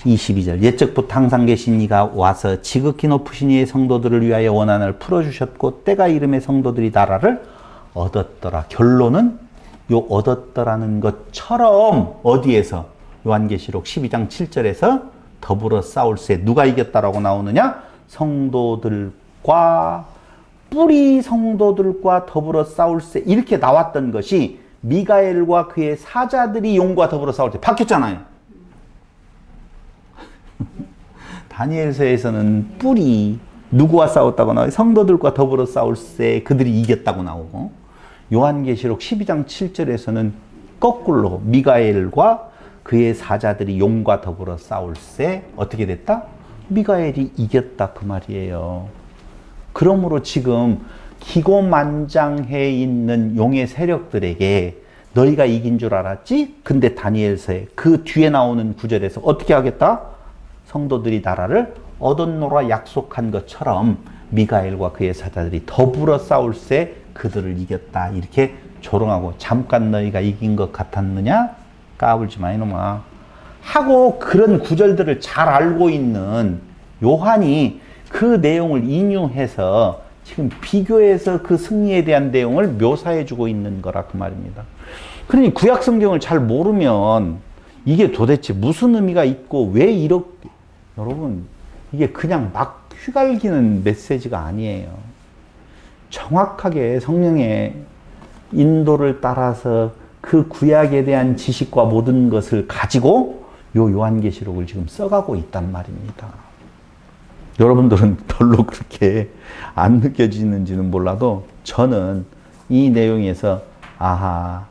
22절 옛적부터 항상 계신 이가 와서 지극히 높으신 이의 성도들을 위하여 원한을 풀어주셨고 때가 이름의 성도들이 나라를 얻었더라. 결론은 요 얻었더라는 것처럼 어디에서? 요한계시록 12장 7절에서 더불어 싸울세 누가 이겼다라고 나오느냐? 성도들과 뿌리 성도들과 더불어 싸울세 이렇게 나왔던 것이 미가엘과 그의 사자들이 용과 더불어 싸울 때 바뀌었잖아요. 다니엘서에서는 뿌리 누구와 싸웠다고 나와요? 성도들과 더불어 싸울세 그들이 이겼다고 나오고 요한계시록 12장 7절에서는 거꾸로 미가엘과 그의 사자들이 용과 더불어 싸울세 어떻게 됐다? 미가엘이 이겼다 그 말이에요. 그러므로 지금 기고만장해 있는 용의 세력들에게 너희가 이긴 줄 알았지? 근데 다니엘서에 그 뒤에 나오는 구절에서 어떻게 하겠다? 성도들이 나라를 얻었노라 약속한 것처럼 미가엘과 그의 사자들이 더불어 싸울세 그들을 이겼다 이렇게 조롱하고 잠깐 너희가 이긴 것 같았느냐? 까불지 마 이놈아 하고 그런 구절들을 잘 알고 있는 요한이 그 내용을 인용해서 지금 비교해서 그 승리에 대한 내용을 묘사해 주고 있는 거라 그 말입니다. 그러니 구약 성경을 잘 모르면 이게 도대체 무슨 의미가 있고 왜 이렇게 여러분 이게 그냥 막 휘갈기는 메시지가 아니에요. 정확하게 성령의 인도를 따라서 그 구약에 대한 지식과 모든 것을 가지고 요 요한계시록을 지금 써가고 있단 말입니다. 여러분들은 별로 그렇게 안 느껴지는지는 몰라도 저는 이 내용에서 아하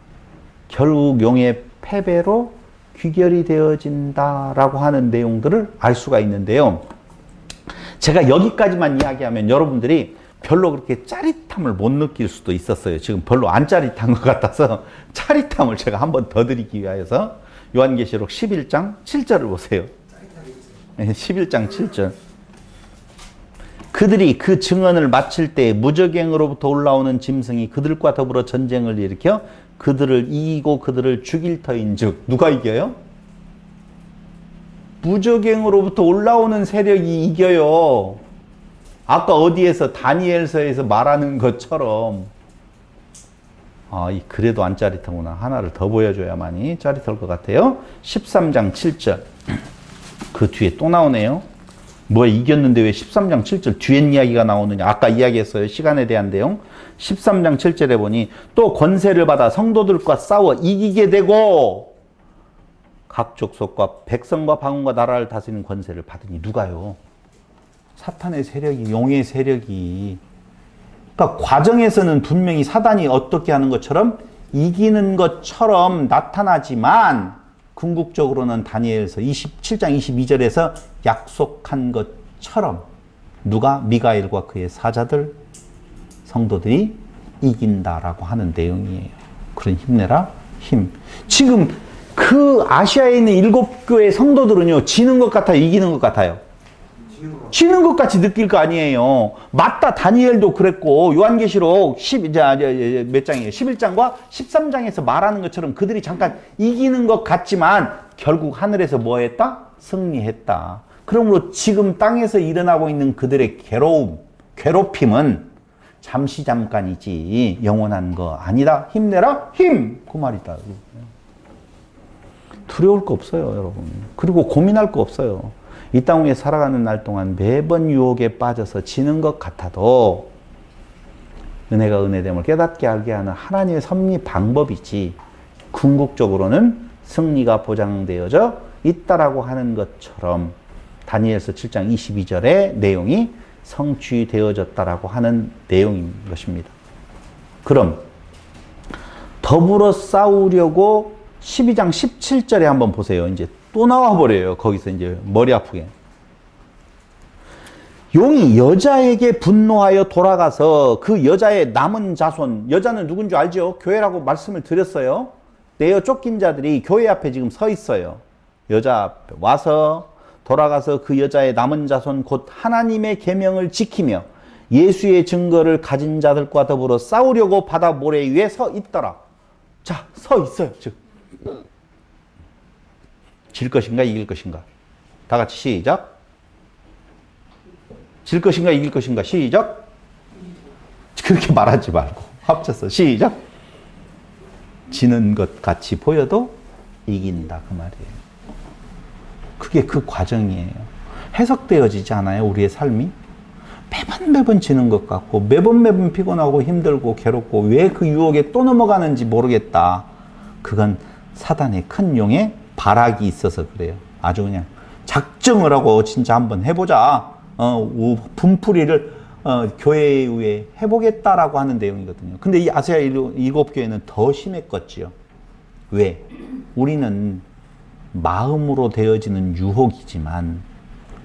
결국 용의 패배로 귀결이 되어진다라고 하는 내용들을 알 수가 있는데요. 제가 여기까지만 이야기하면 여러분들이 별로 그렇게 짜릿함을 못 느낄 수도 있었어요. 지금 별로 안 짜릿한 것 같아서 짜릿함을 제가 한 번 더 드리기 위해서 요한계시록 11장 7절을 보세요. 11장 7절. 그들이 그 증언을 마칠 때 무적행으로부터 올라오는 짐승이 그들과 더불어 전쟁을 일으켜 그들을 이기고 그들을 죽일 터인즉 누가 이겨요? 무적행으로부터 올라오는 세력이 이겨요. 아까 어디에서 다니엘서에서 말하는 것처럼 그래도 안 짜릿하구나. 하나를 더 보여줘야만이 짜릿할 것 같아요. 13장 7절 그 뒤에 또 나오네요. 뭐야 이겼는데 왜 13장 7절 뒤엔 이야기가 나오느냐. 아까 이야기했어요. 시간에 대한 내용. 13장 7절에 보니 또 권세를 받아 성도들과 싸워 이기게 되고 각 족속과 백성과 방언과 나라를 다스리는 권세를 받으니 누가요? 사탄의 세력이 용의 세력이 그러니까 과정에서는 분명히 사단이 어떻게 하는 것처럼 이기는 것처럼 나타나지만 궁극적으로는 다니엘서 27장 22절에서 약속한 것처럼 누가 미가엘과 그의 사자들 성도들이 이긴다라고 하는 내용이에요. 그런 힘내라 힘. 지금 그 아시아에 있는 7교회 성도들은요 지는 것 같아요 이기는 것 같아요? 지는 것 같이 느낄 거 아니에요. 맞다. 다니엘도 그랬고 요한계시록 몇 장이에요? 11장과 13장에서 말하는 것처럼 그들이 잠깐 이기는 것 같지만 결국 하늘에서 뭐 했다? 승리했다. 그러므로 지금 땅에서 일어나고 있는 그들의 괴롭힘은 잠시 잠깐이지 영원한 거 아니다. 힘내라 힘! 그 말이다. 두려울 거 없어요 여러분. 그리고 고민할 거 없어요. 이 땅 위에 살아가는 날 동안 매번 유혹에 빠져서 지는 것 같아도 은혜가 은혜됨을 깨닫게 알게 하는 하나님의 섭리 방법이지 궁극적으로는 승리가 보장되어져 있다라고 하는 것처럼 다니엘서 7장 22절의 내용이 성취되어졌다라고 하는 내용인 것입니다. 그럼 더불어 싸우려고 12장 17절에 한번 보세요. 이제 또 나와버려요. 거기서 이제 머리 아프게. 용이 여자에게 분노하여 돌아가서 그 여자의 남은 자손, 여자는 누군지 알죠? 교회라고 말씀을 드렸어요. 내어 쫓긴 자들이 교회 앞에 지금 서 있어요. 여자 앞에 와서 돌아가서 그 여자의 남은 자손 곧 하나님의 계명을 지키며 예수의 증거를 가진 자들과 더불어 싸우려고 바다 모래 위에 서 있더라. 자, 서 있어요. 지금. 질 것인가 이길 것인가? 다 같이 시작. 질 것인가 이길 것인가 시작. 그렇게 말하지 말고 합쳐서 시작. 지는 것 같이 보여도 이긴다 그 말이에요. 그게 그 과정이에요. 해석되어지지 않아요? 우리의 삶이? 매번 지는 것 같고 매번 피곤하고 힘들고 괴롭고 왜 그 유혹에 또 넘어가는지 모르겠다. 그건 사단의 큰 용의 발악이 있어서 그래요. 아주 그냥 작정을 하고 진짜 한번 해보자. 분풀이를 교회 위에 해보겠다라고 하는 내용이거든요. 근데 이 아시아 7교회는 더 심했겠지요. 왜? 우리는 마음으로 되어지는 유혹이지만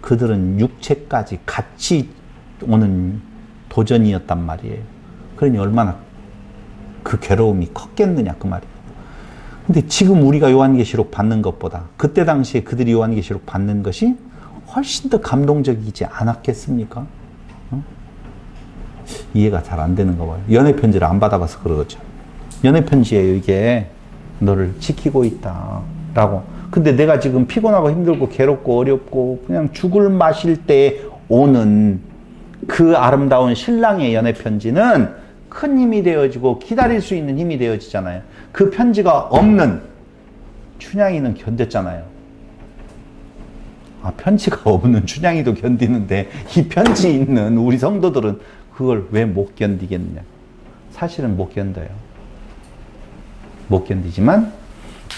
그들은 육체까지 같이 오는 도전이었단 말이에요. 그러니 얼마나 그 괴로움이 컸겠느냐 그 말이에요. 근데 지금 우리가 요한계시록 받는 것보다 그때 당시에 그들이 요한계시록 받는 것이 훨씬 더 감동적이지 않았겠습니까? 이해가 잘 안 되는가 봐요. 연애편지를 안 받아봐서 그러죠. 연애편지에 이게 너를 지키고 있다 라고. 근데 내가 지금 피곤하고 힘들고 괴롭고 어렵고 그냥 죽을 마실 때 오는 그 아름다운 신랑의 연애편지는 큰 힘이 되어지고 기다릴 수 있는 힘이 되어지잖아요. 그 편지가 없는 춘향이는 견뎠잖아요. 편지가 없는 춘향이도 견디는데 이 편지 있는 우리 성도들은 그걸 왜 못 견디겠느냐. 사실은 못 견뎌요. 못 견디지만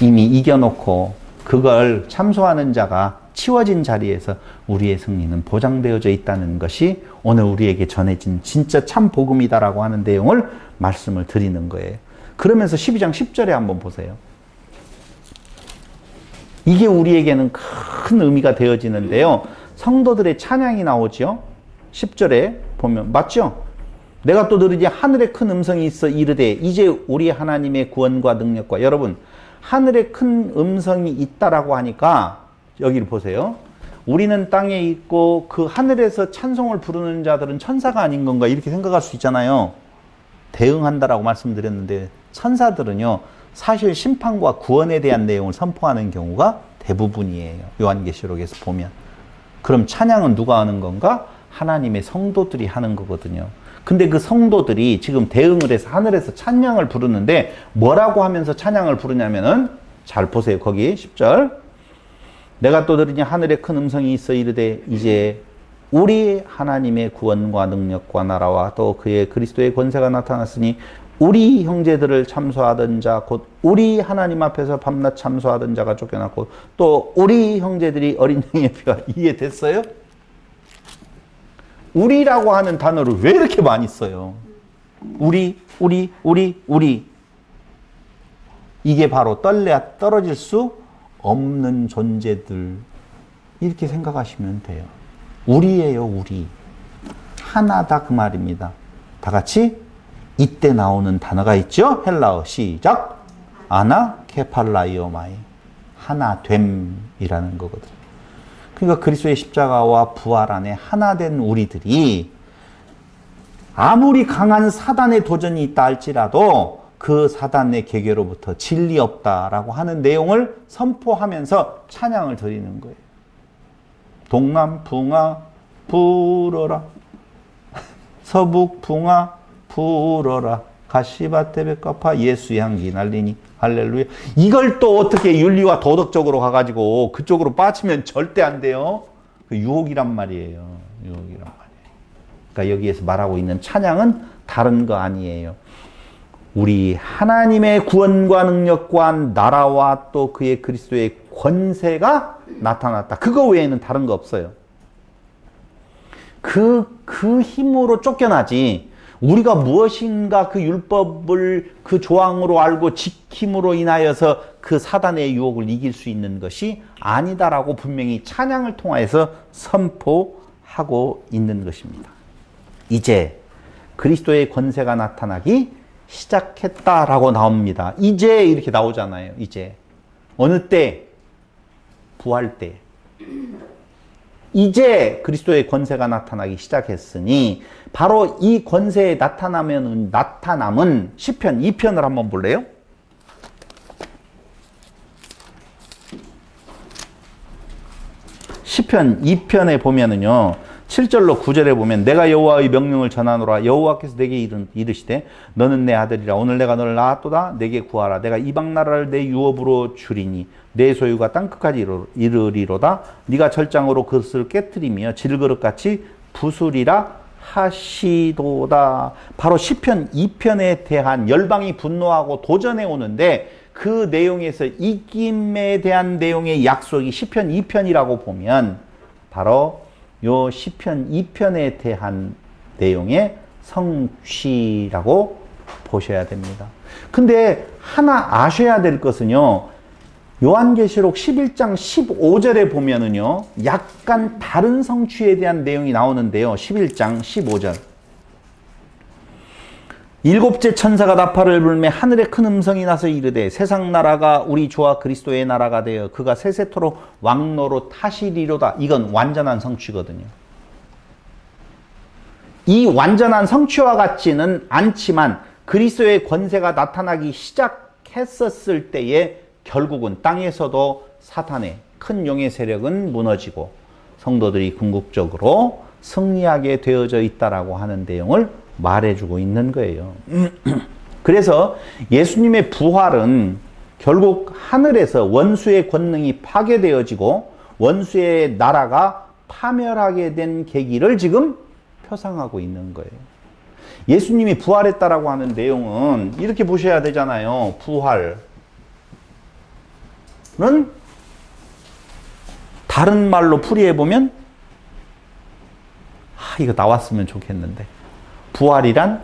이미 이겨놓고 그걸 참소하는 자가 치워진 자리에서 우리의 승리는 보장되어져 있다는 것이 오늘 우리에게 전해진 진짜 참 복음이다라고 하는 내용을 말씀을 드리는 거예요. 그러면서 12장 10절에 한번 보세요. 이게 우리에게는 큰 의미가 되어지는데요. 성도들의 찬양이 나오죠. 10절에 보면 맞죠? 내가 또 들으니 하늘에 큰 음성이 있어 이르되 이제 우리 하나님의 구원과 능력과 여러분 하늘에 큰 음성이 있다라고 하니까 여기를 보세요. 우리는 땅에 있고 그 하늘에서 찬송을 부르는 자들은 천사가 아닌 건가 이렇게 생각할 수 있잖아요. 대응한다라고 말씀드렸는데 천사들은요 사실 심판과 구원에 대한 내용을 선포하는 경우가 대부분이에요. 요한계시록에서 보면. 그럼 찬양은 누가 하는 건가? 하나님의 성도들이 하는 거거든요. 근데 그 성도들이 지금 대응을 해서 하늘에서 찬양을 부르는데 뭐라고 하면서 찬양을 부르냐면은 잘 보세요. 거기 10절. 내가 또 들으니 하늘에 큰 음성이 있어 이르되 이제 우리 하나님의 구원과 능력과 나라와 또 그의 그리스도의 권세가 나타났으니 우리 형제들을 참소하던 자 곧 우리 하나님 앞에서 밤낮 참소하던 자가 쫓겨났고 또 우리 형제들이 어린 양의 피가 이해됐어요? 우리라고 하는 단어를 왜 이렇게 많이 써요? 우리. 이게 바로 떨어질 수 없는 존재들. 이렇게 생각하시면 돼요. 우리예요, 우리. 하나다 그 말입니다. 다 같이 이때 나오는 단어가 있죠? 헬라어 시작. 아나 케팔라이오마이. 하나됨이라는 거거든요. 그러니까 그리스도의 십자가와 부활 안에 하나 된 우리들이 아무리 강한 사단의 도전이 있다 할지라도 그 사단의 계계로부터 진리 없다라고 하는 내용을 선포하면서 찬양을 드리는 거예요. 동남풍아 불어라. 서북풍아 불어라. 가시밭에 백과파 예수 향기 날리니 할렐루야. 이걸 또 어떻게 윤리와 도덕적으로 가가지고 그쪽으로 빠지면 절대 안 돼요. 그 유혹이란 말이에요. 유혹이란 말이에요. 그러니까 여기에서 말하고 있는 찬양은 다른 거 아니에요. 우리 하나님의 구원과 능력과 나라와 또 그의 그리스도의 권세가 나타났다. 그거 외에는 다른 거 없어요. 그 힘으로 쫓겨나지. 우리가 무엇인가 그 율법을 그 조항으로 알고 지킴으로 인하여서 그 사단의 유혹을 이길 수 있는 것이 아니다라고 분명히 찬양을 통하여서 선포하고 있는 것입니다. 이제 그리스도의 권세가 나타나기 시작했다라고 나옵니다. 이제 이렇게 나오잖아요. 이제. 어느 때? 부활 때. 이제 그리스도의 권세가 나타나기 시작했으니 바로 이 권세의 나타남은 시편 2편을 한번 볼래요? 시편 2편에 보면은요. 7절로 9절에 보면 내가 여호와의 명령을 전하노라. 여호와께서 내게 이르시되 너는 내 아들이라. 오늘 내가 너를 낳았도다. 내게 구하라. 내가 이방 나라를 내 유업으로 주리니 내 소유가 땅끝까지 이르리로다. 네가 절장으로 그릇을 깨뜨리며 질그릇같이 부수리라 하시도다. 바로 시편 2편에 대한 열방이 분노하고 도전해 오는데 그 내용에서 이김에 대한 내용의 약속이 시편 2편이라고 보면 바로 요 시편 2편에 대한 내용의 성취라고 보셔야 됩니다. 근데 하나 아셔야 될 것은요. 요한계시록 11장 15절에 보면은요. 약간 다른 성취에 대한 내용이 나오는데요. 11장 15절. 일곱째 천사가 나팔을 불매 하늘에 큰 음성이 나서 이르되 세상 나라가 우리 주와 그리스도의 나라가 되어 그가 세세토록 왕노로 타시리로다. 이건 완전한 성취거든요. 이 완전한 성취와 같지는 않지만 그리스도의 권세가 나타나기 시작했었을 때에 결국은 땅에서도 사탄의 큰 용의 세력은 무너지고 성도들이 궁극적으로 승리하게 되어져 있다라고 하는 내용을 말해주고 있는 거예요. 그래서 예수님의 부활은 결국 하늘에서 원수의 권능이 파괴되어지고 원수의 나라가 파멸하게 된 계기를 지금 표상하고 있는 거예요. 예수님이 부활했다라고 하는 내용은 이렇게 보셔야 되잖아요. 부활은 다른 말로 풀이해보면 이거 나왔으면 좋겠는데 부활이란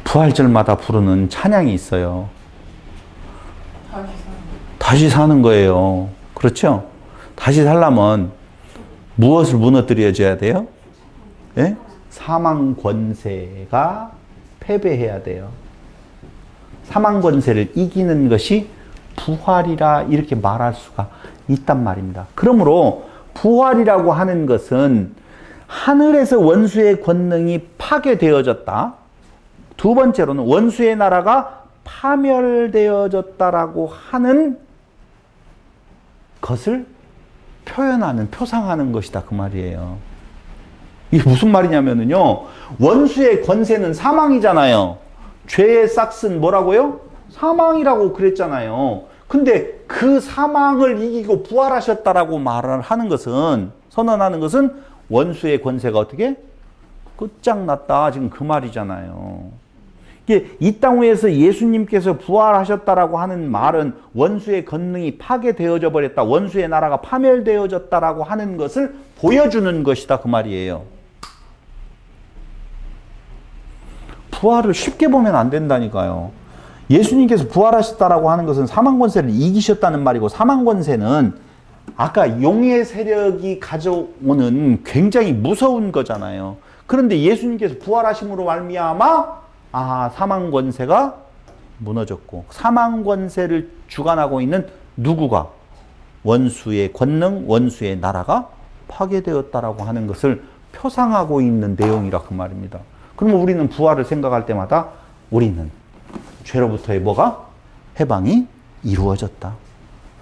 부활절마다 부르는 찬양이 있어요. 다시 사는 거예요. 그렇죠? 다시 살려면 무엇을 무너뜨려줘야 돼요? 예? 사망 권세가 패배해야 돼요. 사망 권세를 이기는 것이 부활이라 이렇게 말할 수가 있단 말입니다. 그러므로 부활이라고 하는 것은 하늘에서 원수의 권능이 파괴되어졌다. 두 번째로는 원수의 나라가 파멸되어졌다라고 하는 것을 표현하는, 표상하는 것이다. 그 말이에요. 이게 무슨 말이냐면요. 원수의 권세는 사망이잖아요. 죄의 싹슨 뭐라고요? 사망이라고 그랬잖아요. 근데 그 사망을 이기고 부활하셨다라고 말을 하는 것은, 선언하는 것은 원수의 권세가 어떻게? 끝장났다. 지금 그 말이잖아요. 이게 이 땅 위에서 예수님께서 부활하셨다라고 하는 말은 원수의 권능이 파괴되어져 버렸다. 원수의 나라가 파멸되어졌다라고 하는 것을 보여주는 것이다. 그 말이에요. 부활을 쉽게 보면 안 된다니까요. 예수님께서 부활하셨다라고 하는 것은 사망 권세를 이기셨다는 말이고, 사망 권세는 아까 용의 세력이 가져오는 굉장히 무서운 거잖아요. 그런데 예수님께서 부활하심으로 말미암아 사망 권세가 무너졌고, 사망 권세를 주관하고 있는 누구가? 원수의 권능, 원수의 나라가 파괴되었다라고 하는 것을 표상하고 있는 내용이라 그 말입니다. 그러면 우리는 부활을 생각할 때마다 우리는 죄로부터의 뭐가? 해방이 이루어졌다.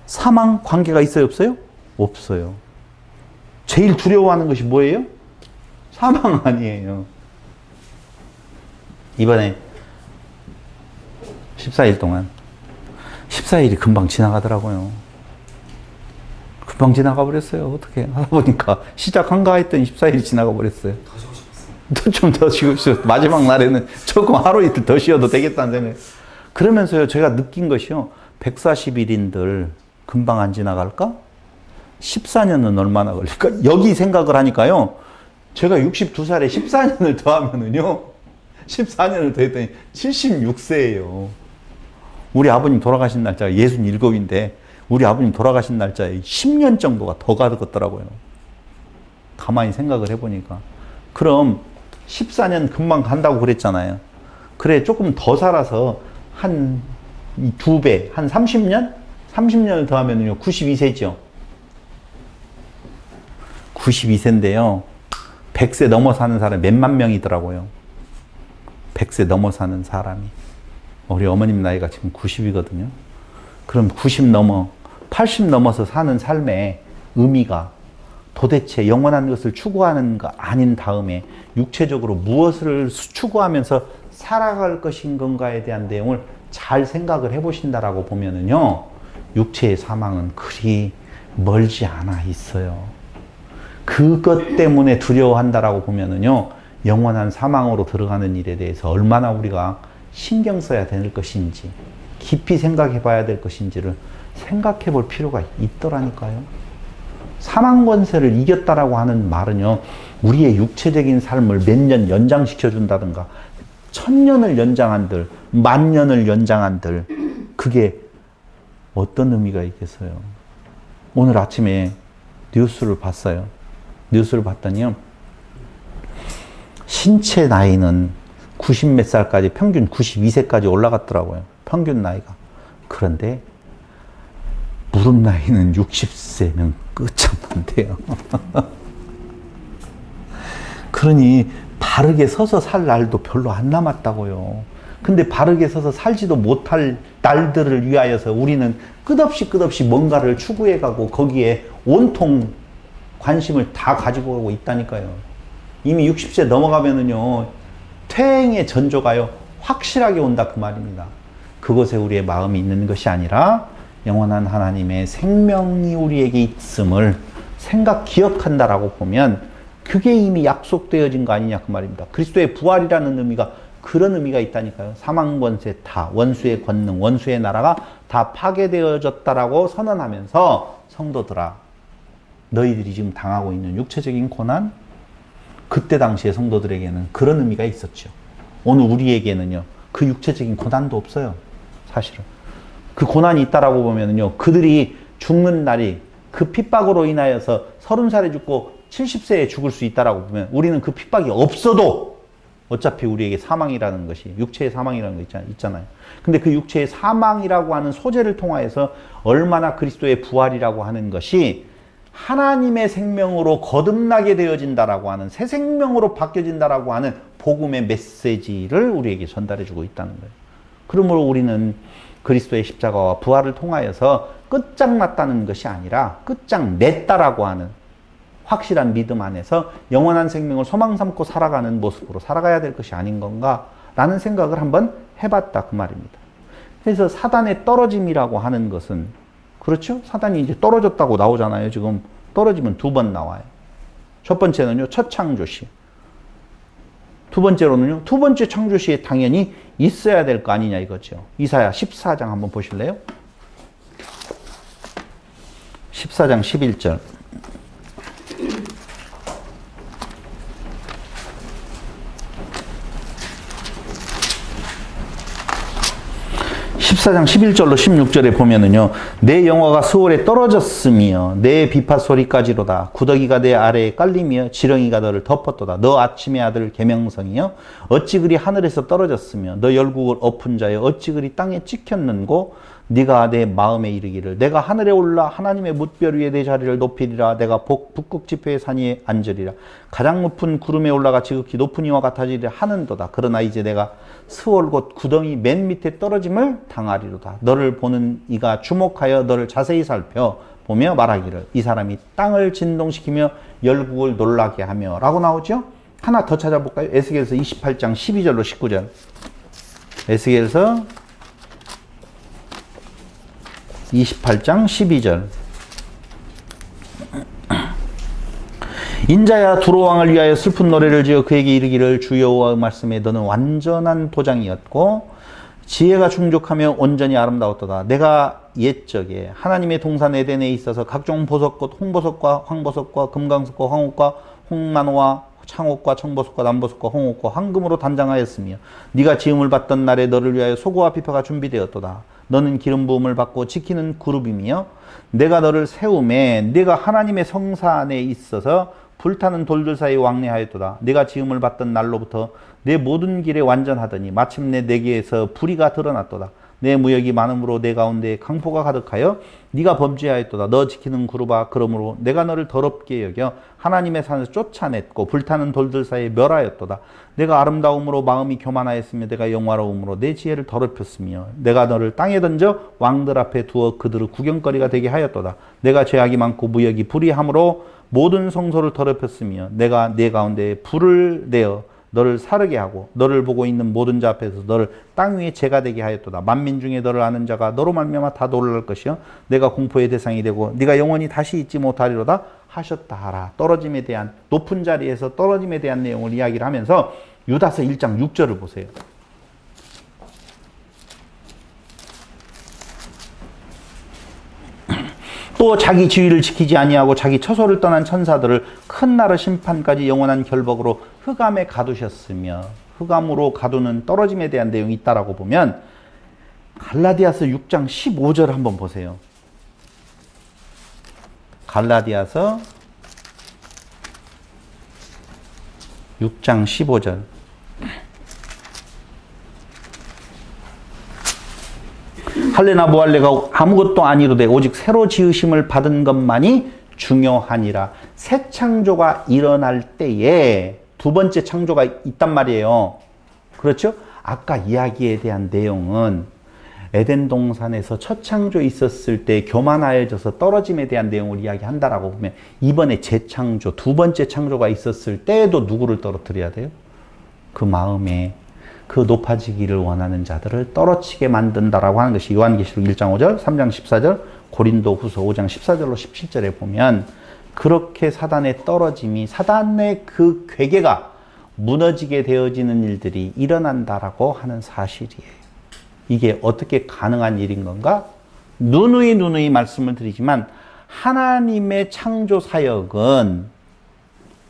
사망 관계가 있어요, 없어요? 없어요. 제일 두려워하는 것이 뭐예요? 사망 아니에요. 이번에 14일 동안 14일이 금방 지나가더라고요. 금방 지나가 버렸어요. 어떻게 하다 보니까 시작한가 했더니 14일이 지나가 버렸어요. 좀 더 쉬고 싶어요. 마지막 날에는 조금 하루 이틀 더 쉬어도 되겠다는 생각이. 그러면서요, 제가 느낀 것이요, 140일인들 금방 안 지나갈까? 14년은 얼마나 걸릴까? 여기 생각을 하니까요, 제가 62살에 14년을 더하면은요, 14년을 더했더니 76세예요. 우리 아버님 돌아가신 날짜가 67인데, 우리 아버님 돌아가신 날짜에 10년 정도가 더 가득했더라고요. 가만히 생각을 해보니까. 그럼 14년 금방 간다고 그랬잖아요. 그래, 조금 더 살아서 한 2배, 한 30년? 30년을 더하면요, 92세죠. 92세인데요. 100세 넘어 사는 사람이 몇만 명이더라고요. 100세 넘어 사는 사람이. 우리 어머님 나이가 지금 90이거든요. 그럼 90 넘어 80 넘어서 사는 삶의 의미가 도대체 영원한 것을 추구하는 거 아닌 다음에 육체적으로 무엇을 추구하면서 살아갈 것인 건가에 대한 내용을 잘 생각을 해보신다라고 보면은요, 육체의 사망은 그리 멀지 않아 있어요. 그것 때문에 두려워한다라고 보면은요, 영원한 사망으로 들어가는 일에 대해서 얼마나 우리가 신경 써야 될 것인지, 깊이 생각해 봐야 될 것인지를 생각해 볼 필요가 있더라니까요. 사망 권세를 이겼다라고 하는 말은요, 우리의 육체적인 삶을 몇 년 연장시켜 준다든가, 1000년을 연장한들, 10,000년을 연장한들, 그게 어떤 의미가 있겠어요? 오늘 아침에 뉴스를 봤어요. 뉴스를 봤더니요, 신체 나이는 90 몇 살까지, 평균 92세까지 올라갔더라고요. 평균 나이가. 그런데 무릎 나이는 60세면 끝장난대요. 그러니 바르게 서서 살 날도 별로 안 남았다고요. 근데 바르게 서서 살지도 못할 날들을 위하여서 우리는 끝없이 뭔가를 추구해가고 거기에 온통 관심을 다 가지고 가고 있다니까요. 이미 60세 넘어가면은요, 퇴행의 전조가요, 확실하게 온다 그 말입니다. 그곳에 우리의 마음이 있는 것이 아니라 영원한 하나님의 생명이 우리에게 있음을 기억한다라고 보면 그게 이미 약속되어진 거 아니냐 그 말입니다. 그리스도의 부활이라는 의미가 그런 의미가 있다니까요. 사망 권세 다, 원수의 권능, 원수의 나라가 다 파괴되어졌다라고 선언하면서, 성도들아, 너희들이 지금 당하고 있는 육체적인 고난, 그때 당시에 성도들에게는 그런 의미가 있었죠. 오늘 우리에게는요, 그 육체적인 고난도 없어요. 사실은. 그 고난이 있다라고 보면은요, 그들이 죽는 날이 그 핍박으로 인하여서 30살에 죽고 70세에 죽을 수 있다라고 보면, 우리는 그 핍박이 없어도 어차피 우리에게 사망이라는 것이, 육체의 사망이라는 거 있잖아요. 근데 그 육체의 사망이라고 하는 소재를 통하여서 얼마나 그리스도의 부활이라고 하는 것이 하나님의 생명으로 거듭나게 되어진다라고 하는, 새 생명으로 바뀌어진다라고 하는 복음의 메시지를 우리에게 전달해 주고 있다는 거예요. 그러므로 우리는 그리스도의 십자가와 부활을 통하여서 끝장났다는 것이 아니라 끝장냈다라고 하는 확실한 믿음 안에서 영원한 생명을 소망 삼고 살아가는 모습으로 살아가야 될 것이 아닌 건가 라는 생각을 한번 해봤다 그 말입니다. 그래서 사단의 떨어짐이라고 하는 것은, 그렇죠? 사단이 이제 떨어졌다고 나오잖아요. 지금 떨어지면 2번 나와요. 첫 번째는요, 첫 창조시. 두 번째로는요, 두 번째 창조시에 당연히 있어야 될 거 아니냐 이거죠. 이사야 14장 한번 보실래요? 14장 11절. 14장 11절로 16절에 보면은요, 내 영화가 수월에 떨어졌으며 내 비파 소리까지로다. 구더기가 내 아래에 깔리며 지렁이가 너를 덮었도다. 너 아침의 아들 계명성이여, 어찌 그리 하늘에서 떨어졌으며 너 열국을 엎은 자여, 어찌 그리 땅에 찍혔는고. 네가 내 마음에 이르기를, 내가 하늘에 올라 하나님의 뭇별 위에 내 자리를 높이리라. 내가 북극 지폐의 산 위에 앉으리라. 가장 높은 구름에 올라가 지극히 높은 이와 같아지리라 하는도다. 그러나 이제 내가 스월 곧 구덩이 맨 밑에 떨어짐을 당하리로다. 너를 보는 이가 주목하여 너를 자세히 살펴 보며 말하기를, 이 사람이 땅을 진동시키며 열국을 놀라게 하며 라고 나오죠. 하나 더 찾아볼까요? 에스겔서 28장 12절로 19절. 에스겔서 28장 12절. 인자야, 두로 왕을 위하여 슬픈 노래를 지어 그에게 이르기를, 주 여호와의 말씀에 너는 완전한 도장이었고 지혜가 충족하며 온전히 아름다웠도다. 내가 옛적에 하나님의 동산 에덴에 있어서 각종 보석꽃, 홍보석과 황보석과 금강석과 황옥과 홍만호와 창옥과 청보석과 남보석과 홍옥과 황금으로 단장하였으며 네가 지음을 받던 날에 너를 위하여 소고와 비파가 준비되었도다. 너는 기름 부음을 받고 지키는 그룹이며 내가 너를 세움에 네가 하나님의 성사 안에 있어서 불타는 돌들 사이에 왕래하였도다. 네가 지음을 받던 날로부터 내 모든 길에 완전하더니 마침내 내게에서 불의가 드러났도다. 내 무역이 많음으로 내 가운데 강포가 가득하여 네가 범죄하였도다. 너 지키는 그루바 그러므로 내가 너를 더럽게 여겨 하나님의 산에서 쫓아냈고 불타는 돌들 사이에 멸하였도다. 내가 아름다움으로 마음이 교만하였으며 내가 영화로움으로 내 지혜를 더럽혔으며 내가 너를 땅에 던져 왕들 앞에 두어 그들의 구경거리가 되게 하였도다. 내가 죄악이 많고 무역이 불의함으로 모든 성소를 더럽혔으며 내가 네 가운데 불을 내어 너를 사르게 하고 너를 보고 있는 모든 자 앞에서 너를 땅 위에 재가 되게 하였도다. 만민 중에 너를 아는 자가 너로 말미암아 다 놀랄 것이요 내가 공포의 대상이 되고 네가 영원히 다시 잊지 못하리로다 하셨다 하라. 떨어짐에 대한, 높은 자리에서 떨어짐에 대한 내용을 이야기를 하면서 유다서 1장 6절을 보세요. 또 자기 지위를 지키지 아니하고 자기 처소를 떠난 천사들을 큰 나라 심판까지 영원한 결박으로 흑암에 가두셨으며, 흑암으로 가두는 떨어짐에 대한 내용이 있다라고 보면 갈라디아서 6장 15절 한번 보세요. 갈라디아서 6장 15절. 할례나 무할례가 아무것도 아니로되 오직 새로 지으심을 받은 것만이 중요하니라. 새 창조가 일어날 때에 두 번째 창조가 있단 말이에요. 그렇죠? 아까 이야기에 대한 내용은 에덴 동산에서 첫 창조 있었을 때 교만하여져서 떨어짐에 대한 내용을 이야기한다라고 보면, 이번에 재창조, 두 번째 창조가 있었을 때에도 누구를 떨어뜨려야 돼요? 그 마음에 그 높아지기를 원하는 자들을 떨어지게 만든다라고 하는 것이 요한계시록 1장 5절, 3장 14절, 고린도 후서 5장 14절로 17절에 보면 그렇게 사단의 떨어짐이, 사단의 그 괴계가 무너지게 되어지는 일들이 일어난다라고 하는 사실이에요. 이게 어떻게 가능한 일인 건가? 누누이 말씀을 드리지만 하나님의 창조 사역은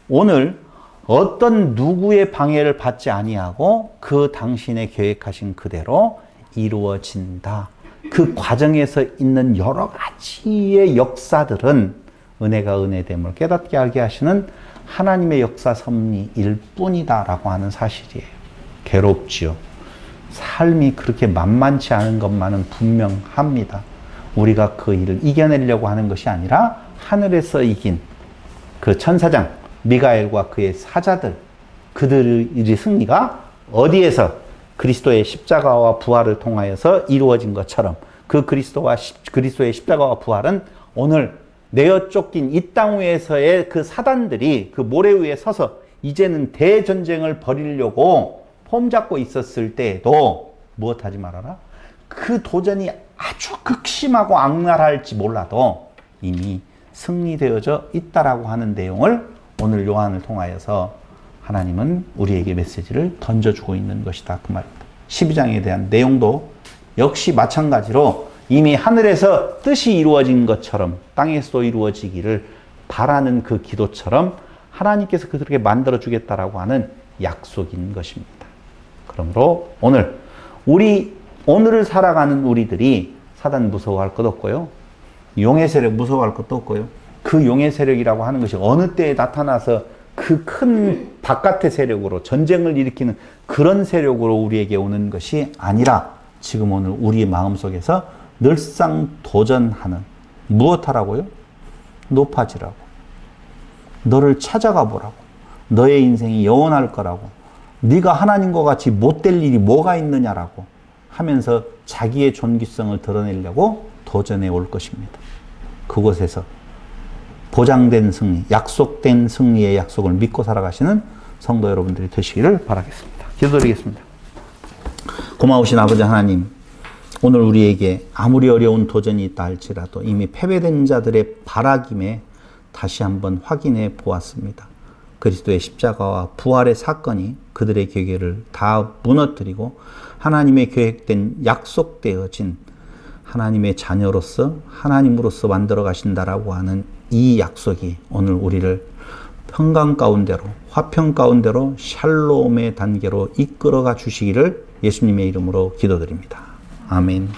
오늘 어떤 누구의 방해를 받지 아니하고 그 당신의 계획하신 그대로 이루어진다. 그 과정에서 있는 여러 가지의 역사들은 은혜가 은혜됨을 깨닫게 하게 하시는 하나님의 역사 섭리일 뿐이다라고 하는 사실이에요. 괴롭지요. 삶이 그렇게 만만치 않은 것만은 분명합니다. 우리가 그 일을 이겨내려고 하는 것이 아니라 하늘에서 이긴 그 천사장 미가엘과 그의 사자들, 그들의 승리가 어디에서? 그리스도의 십자가와 부활을 통하여서 이루어진 것처럼 그 그리스도의 십자가와 부활은 오늘 내어 쫓긴 이 땅 위에서의 그 사단들이 그 모래 위에 서서 이제는 대전쟁을 벌이려고 폼잡고 있었을 때에도 무엇하지 말아라? 그 도전이 아주 극심하고 악랄할지 몰라도 이미 승리되어져 있다라고 하는 내용을 오늘 요한을 통하여서 하나님은 우리에게 메시지를 던져주고 있는 것이다. 그 말입니다. 12장에 대한 내용도 역시 마찬가지로 이미 하늘에서 뜻이 이루어진 것처럼 땅에서도 이루어지기를 바라는 그 기도처럼 하나님께서 그들에게 만들어주겠다라고 하는 약속인 것입니다. 그러므로 오늘을 살아가는 우리들이 사단 무서워할 것 없고요. 용의 세력 무서워할 것도 없고요. 그 용의 세력이라고 하는 것이 어느 때에 나타나서 그 큰 바깥의 세력으로 전쟁을 일으키는 그런 세력으로 우리에게 오는 것이 아니라 지금 오늘 우리의 마음속에서 늘상 도전하는, 무엇하라고요? 높아지라고. 너를 찾아가 보라고. 너의 인생이 영원할 거라고. 네가 하나님과 같이 못될 일이 뭐가 있느냐라고 하면서 자기의 존귀성을 드러내려고 도전해 올 것입니다. 그곳에서 보장된 승리, 약속된 승리의 약속을 믿고 살아가시는 성도 여러분들이 되시기를 바라겠습니다. 기도드리겠습니다. 고마우신 아버지 하나님, 오늘 우리에게 아무리 어려운 도전이 있다 할지라도 이미 패배된 자들의 바라김에 다시 한번 확인해 보았습니다. 그리스도의 십자가와 부활의 사건이 그들의 계획을 다 무너뜨리고 하나님의 계획된 약속되어진 하나님의 자녀로서 하나님으로서 만들어 가신다라고 하는 이 약속이 오늘 우리를 평강 가운데로, 화평 가운데로 샬롬의 단계로 이끌어가 주시기를 예수님의 이름으로 기도드립니다. 아멘.